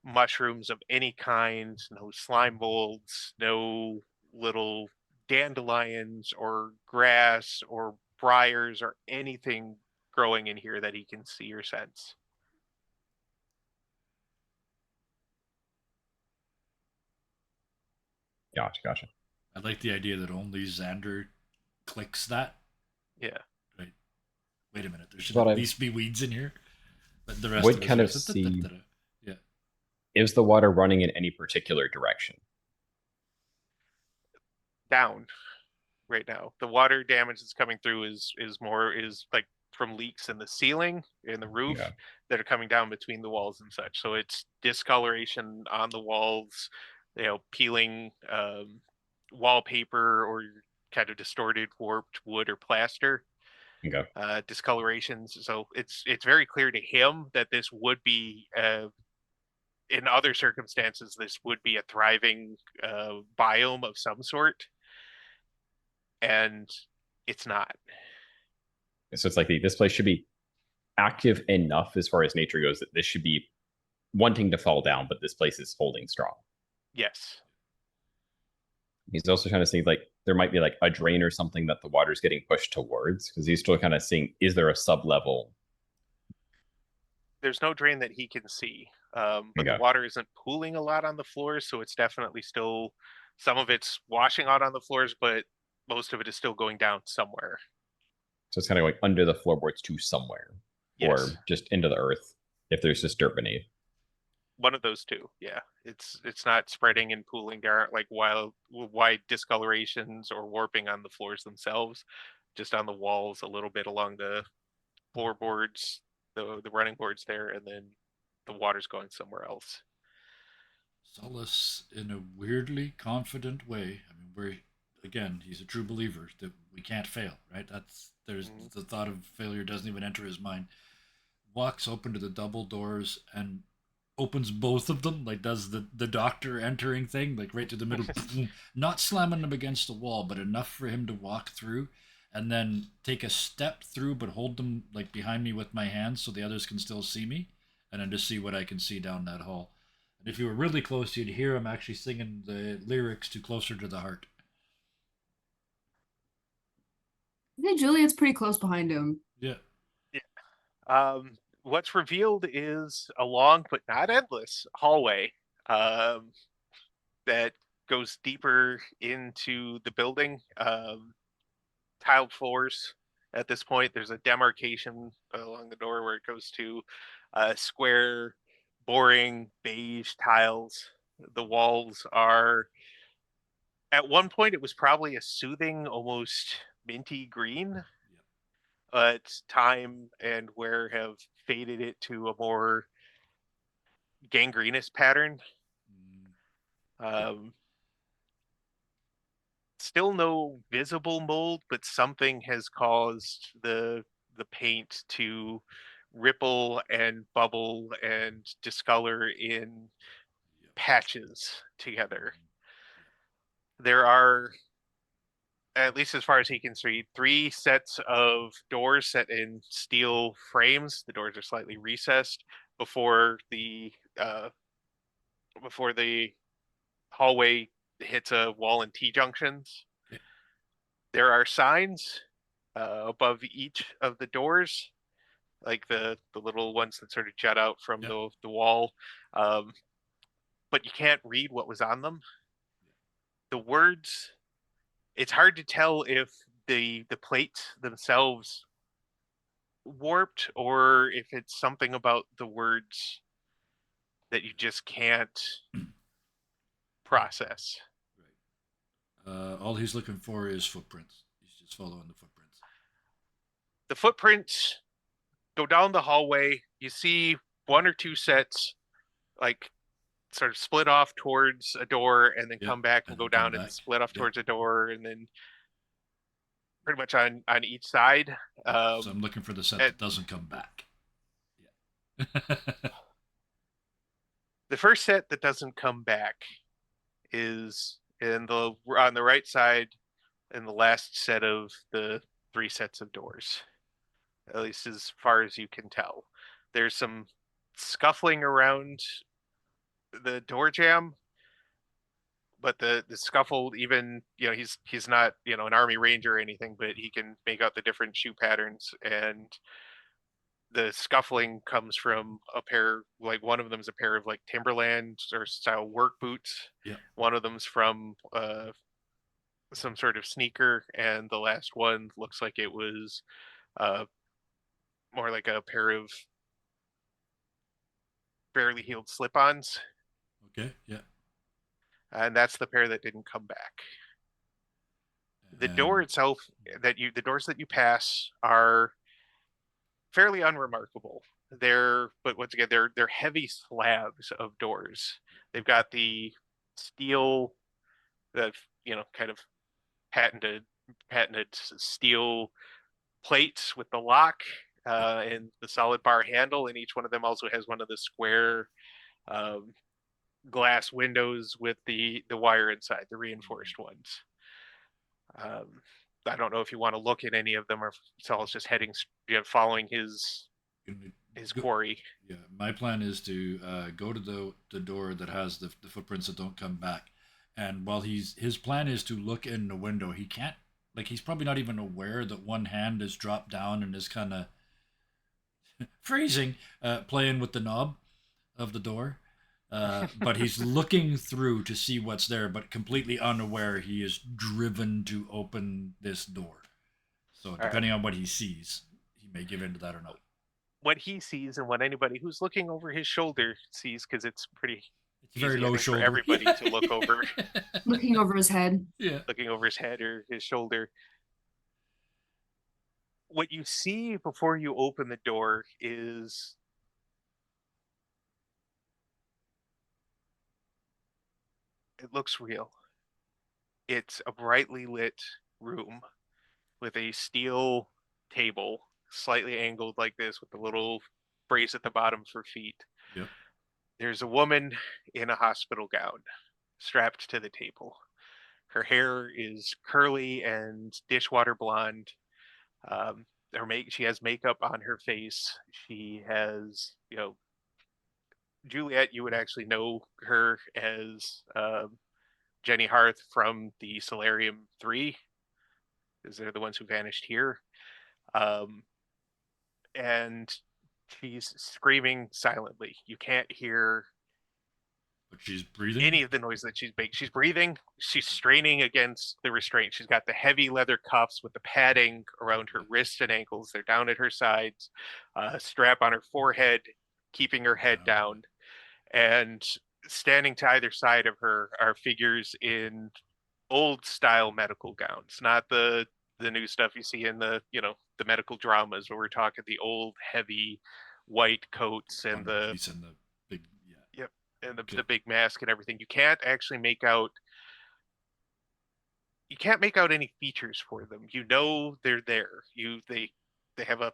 mushrooms of any kind, no slime molds, no little dandelions or grass or briars or anything growing in here that he can see or sense. Gotcha. I like the idea that only Xander clicks that. Yeah. Right. Wait a minute. There should But at I least be weeds in here. But the rest would of us kind are of see, yeah. is the water running in any particular direction? Down right now. The water damage that's coming through is like from leaks in the ceiling and the roof Yeah. that are coming down between the walls and such. So it's discoloration on the walls, peeling wallpaper or kind of distorted, warped wood or plaster, Okay. discolorations. So it's very clear to him that this would be in other circumstances this would be a thriving biome of some sort, and it's not. So it's like this place should be active enough as far as nature goes that this should be wanting to fall down, but this place is holding strong. Yes. He's also trying to see like there might be like a drain or something that the water's getting pushed towards because he's still kind of seeing, is there a sub level? There's no drain that he can see, but the Okay. water isn't pooling a lot on the floors, so it's definitely still some of it's washing out on the floors, but most of it is still going down somewhere. So it's kind of going under the floorboards to somewhere Yes, or just into the earth if there's just dirt beneath. one of those two. Yeah, it's not spreading and pooling. There aren't like wide discolorations or warping on the floors themselves, just on the walls a little bit along the floorboards, the running boards there, and then the water's going somewhere else. Solace in a weirdly confident way. I mean, again, he's a true believer that we can't fail, right? There's Mhm. the thought of failure doesn't even enter his mind. Walks open to the double doors and opens both of them, like does the doctor entering thing, like right to the middle, not slamming them against the wall, but enough for him to walk through and then take a step through, but hold them like behind me with my hands so the others can still see me, and then just see what I can see down that hall. And if you were really close, you'd hear him actually singing the lyrics to Closer to the Heart. I think Juliet's pretty close behind him. Yeah. What's revealed is a long but not endless hallway that goes deeper into the building. Tiled floors. At this point, there's a demarcation along the door where it goes to square, boring beige tiles. The walls are. At one point, it was probably a soothing, almost minty green, but time and wear have faded it to a more gangrenous pattern. Um, Still no visible mold, but something has caused the paint to ripple and bubble and discolor in patches together. There are, at least as far as he can see, three sets of doors set in steel frames. The doors are slightly recessed before uh, the hallway hits a wall and T junctions. Okay. There are signs above each of the doors, like the little ones that sort of jut out from Yep. the wall, um, but you can't read what was on them. The words, it's hard to tell if the plates themselves warped or if it's something about the words that you just can't process. Right. All he's looking for is footprints. He's just following the footprints. The footprints go down the hallway. You see one or two sets like sort of split off towards a door and then Yep. come back and And go then come down and back. split off Yep. towards a door and then pretty much on each side. So I'm looking for the set And that doesn't come back. Yeah. the first set that doesn't come back is in the on the right side in the last set of the three sets of doors, at least as far as you can tell. There's some scuffling around the door jamb, but the scuffle, even he's not an army ranger or anything, but he can make out the different shoe patterns, and the scuffling comes from a pair, like one of them is a pair of like Timberland or style work boots. Yep. One of them's from some sort of sneaker, and the last one looks like it was uh, more like a pair of barely heeled slip-ons, Okay. Yeah. and that's the pair that didn't come back. The door And itself, the doors that you pass are fairly unremarkable. But once again, they're heavy slabs of doors. They've got the steel, the kind of patented patented steel plates with the lock yep. and the solid bar handle, and each one of them also has one of the square um, glass windows with the wire inside, the reinforced ones. Um, I don't know if you want to look at any of them or if Saul's just following his Go, quarry. yeah. My plan is to go to the door that has the footprints that don't come back. And while his plan is to look in the window, he can't, like, he's probably not even aware that one hand is dropped down and is kind of freezing, playing with the knob of the door. But he's looking through to see what's there, but completely unaware he is driven to open this door. So All right. depending on what he sees, he may give in to that or not. What he sees and what anybody who's looking over his shoulder sees, because it's pretty It's very easy, I low think, for shoulder. everybody to look over, Looking over his head. Yeah. looking over his head or his shoulder. What you see before you open the door is It looks real. It's a brightly lit room with a steel table, slightly angled like this, with a little brace at the bottom for feet. Yep. There's a woman in a hospital gown strapped to the table. Her hair is curly and dishwater blonde. She has makeup on her face. She has, Juliet, you would actually know her as Jenny Harth from the Solarium 3, because they're the ones who vanished here. Um, and she's screaming silently. You can't hear But she's breathing. any of the noise that she's making. She's breathing. She's straining against the restraint. She's got the heavy leather cuffs with the padding around her wrists and ankles. They're down at her sides, a strap on her forehead, keeping her head down. And standing to either side of her are figures in old style medical gowns, not the new stuff you see in the the medical dramas, where we're talking the old heavy white coats and the big, yep, and Okay. the big mask and everything. You can't actually make out any features for them. You know they're there. They have a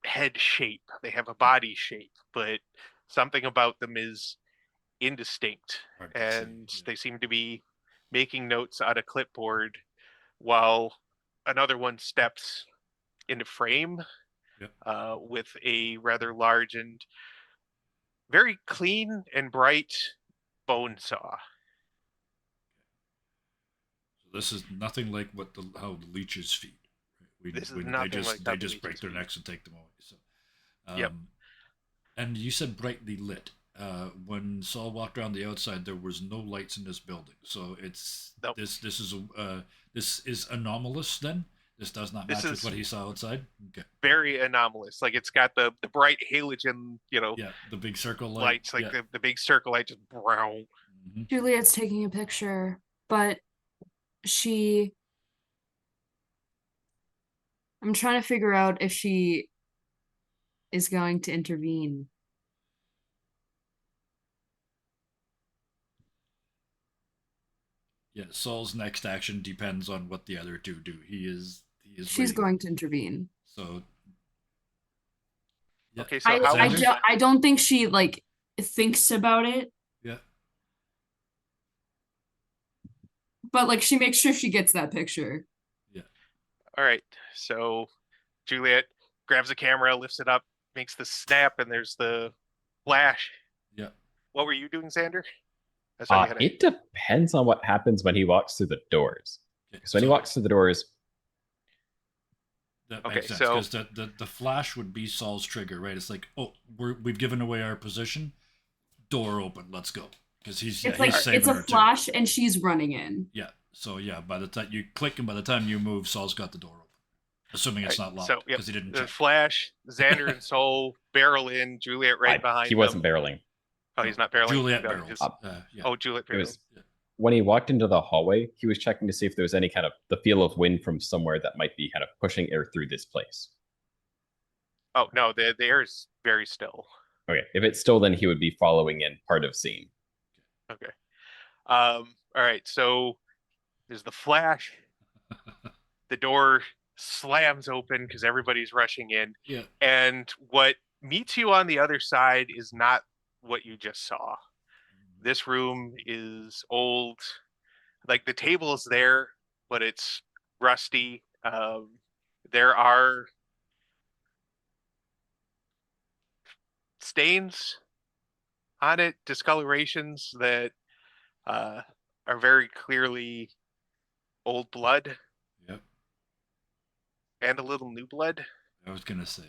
head shape, they have a body shape, but something about them is indistinct, Hard to and see, yeah. they seem to be making notes on a clipboard while another one steps into frame Yep. with a rather large and very clean and bright bone saw. So this is nothing like how the leeches feed. Right? This is nothing like they how the just break leeches their feed. necks and take them away. So, Yep. And you said brightly lit. When Saul walked around the outside, there was no lights in this building. So it's Nope. this is anomalous. Then this does not This match with is what he saw outside. Okay. very anomalous. Like, it's got the bright halogen, Yeah, the big circle lights, like yeah. the big circle light, just brown. Mm-hmm. Juliet's taking a picture, but she. I'm trying to figure out if she is going to intervene. Yeah, Saul's next action depends on what the other two do. He is She's waiting. going to intervene. So yeah. Okay, so how I don't think she like thinks about it, Yeah. but like she makes sure she gets that picture. Yeah. All right, so Juliet grabs the camera, lifts it up, makes the snap, and there's the flash. Yeah. What were you doing, Xander? I saw you had It depends on what happens when he walks through the doors. Okay, So when he walks through the doors, that Okay, makes sense so- because the flash would be Saul's trigger, right? It's like, oh, we've given away our position. Door open, let's go. Because he's saving it's a her too. flash and she's running in. Yeah. So yeah, by the time you click and by the time you move, Saul's got the door open. Assuming it's not locked so, because he didn't the check. flash, Xander and Soul barrel in, Juliet right behind he wasn't them. barreling. Oh, he's not barreling? Juliet No, barrels. Yeah. Oh, Juliet It was barrels. when he walked into the hallway, he was checking to see if there was any kind of the feel of wind from somewhere that might be kind of pushing air through this place. Oh, no, the air is very still. Okay, if it's still, then he would be following in part of scene. Okay. All right, so there's the flash. The door slams open because everybody's rushing in. Yeah. And what meets you on the other side is not what you just saw. This room is old. Like, the table is there, but it's rusty. There are stains on it, discolorations that are very clearly old blood. Yep. And a little new blood. I was gonna say,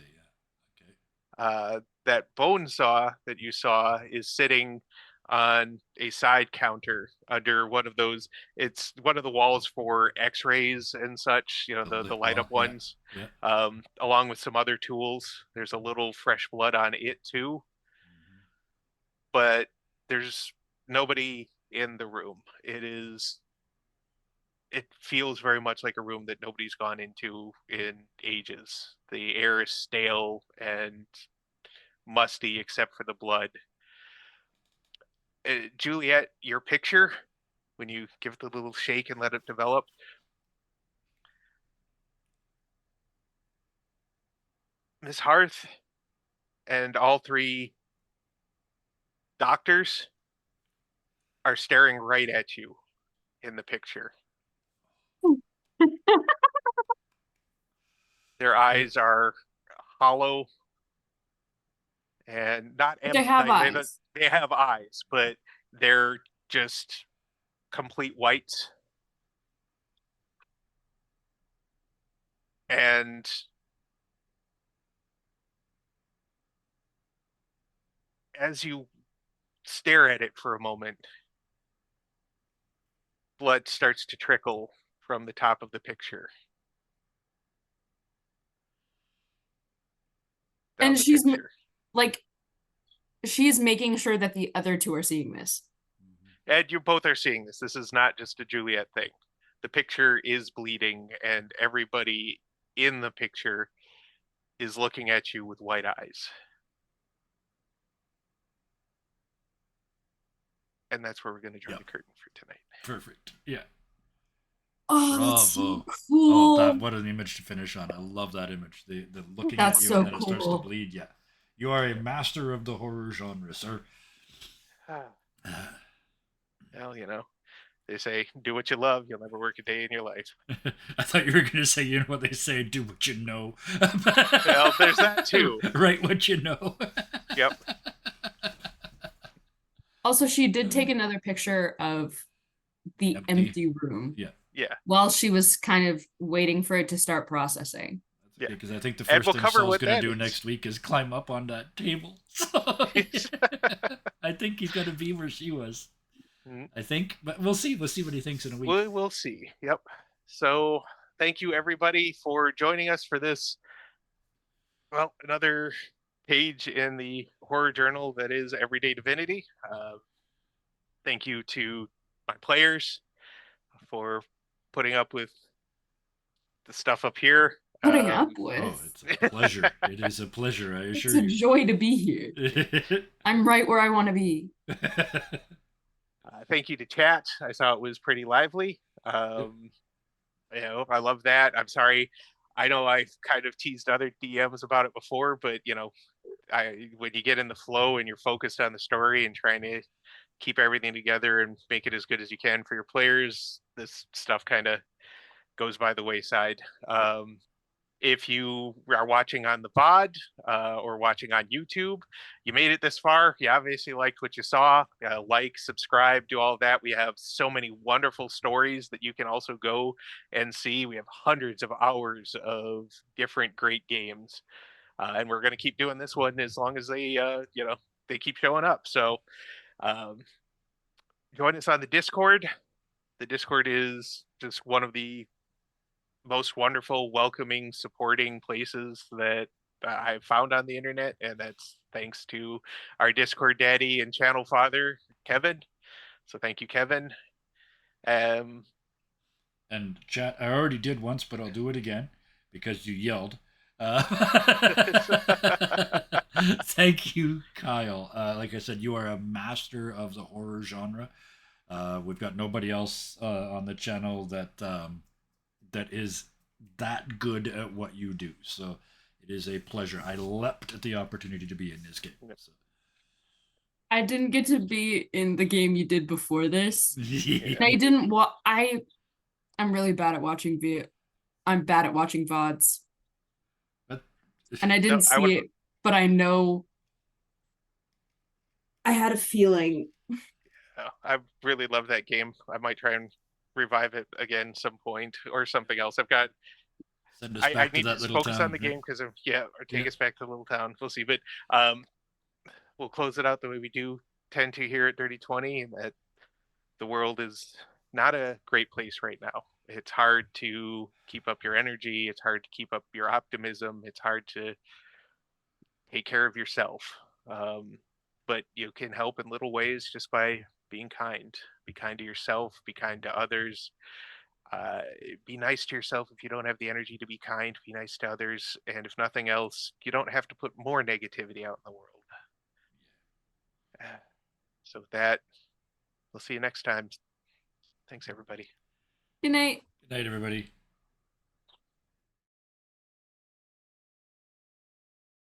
yeah. Okay. That bone saw that you saw is sitting on a side counter under one of those. It's one of the walls for X-rays and such. The light up ones. Yeah. Along with some other tools. There's a little fresh blood on it too. Mm-hmm. But there's nobody in the room. It feels very much like a room that nobody's gone into in ages. The air is stale and musty except for the blood. Juliet, your picture when you give it the little shake and let it develop. Miss Hearth and all three doctors are staring right at you in the picture. Their eyes are hollow and not They have eyes. they have eyes, but they're just complete whites. And as you stare at it for a moment, blood starts to trickle from the top of the picture. And The she's picture. like, she's making sure that the other two are seeing this. And you both are seeing this. This is not just a Juliet thing. The picture is bleeding, and everybody in the picture is looking at you with white eyes. And that's where we're going to draw the curtain for tonight. Perfect. Yeah. Oh, Bravo. that's so cool. Oh, what an image to finish on. I love that image. The looking That's at you so and then it starts to cool. bleed. Yeah. You are a master of the horror genre, sir. Well, you know, they say do what you love, you'll never work a day in your life. I thought you were going to say, you know what they say, do what you know. Well, there's that too. Write what you know. Yep. Also, she did take another picture of the empty room. Yeah. Yeah. While she was kind of waiting for it to start processing. That's okay, because I think the And first we'll thing cover Saul's what going to that do is. next week is climb up on that table. So, I think he's going to be where she was. I think, but we'll see. We'll see what he thinks in a week. We'll see. Yep. So thank you everybody for joining us for this. Well, another page in the horror journal that is Everyday Divinity. Thank you to my players for putting up with the stuff up here. Putting up with. Oh, it's a pleasure. It is a pleasure, I assure you. It's a joy to be here. I'm right where I want to be. Thank you to chat. I saw it was pretty lively. You know, I love that. I'm sorry. I know I've kind of teased other DMs about it before, but you know, when you get in the flow and you're focused on the story and trying to keep everything together and make it as good as you can for your players, this stuff kind of goes by the wayside. If you are watching on the VOD or watching on YouTube, you made it this far. You obviously liked what you saw. Like, subscribe, do all of that. We have so many wonderful stories that you can also go and see. We have hundreds of hours of different great games. And we're going to keep doing this one as long as they, you know, they keep showing up. So join us on the Discord. The Discord is just one of the most wonderful, welcoming, supporting places that I've found on the internet, and that's thanks to our Discord daddy and channel father, Kevin. So thank you, Kevin. And chat, I already did once, but I'll do it again because you yelled. Thank you, Kyle. Like I said, you are a master of the horror genre. We've got nobody else on the channel that that is that good at what you do. So it is a pleasure. I leapt at the opportunity to be in this game. So. I didn't get to be in the game you did before this. Yeah. I didn't I'm really bad at watching I'm bad at watching VODs. And I didn't see it, but I know I had a feeling. I really love that game. I might try and revive it again some point or something else. I've got I need to focus on the game because of or take us back to the little town. We'll see. But we'll close it out the way we do tend to here at Dirty 20, and that the world is not a great place right now. It's hard to keep up your energy. It's hard to keep up your optimism. It's hard to take care of yourself. But you can help in little ways just by being kind. Be kind to yourself. Be kind to others. Be nice to yourself if you don't have the energy to be kind. Be nice to others. And if nothing else, you don't have to put more negativity out in the world. So with that, we'll see you next time. Thanks, everybody. Good night. Good night, everybody.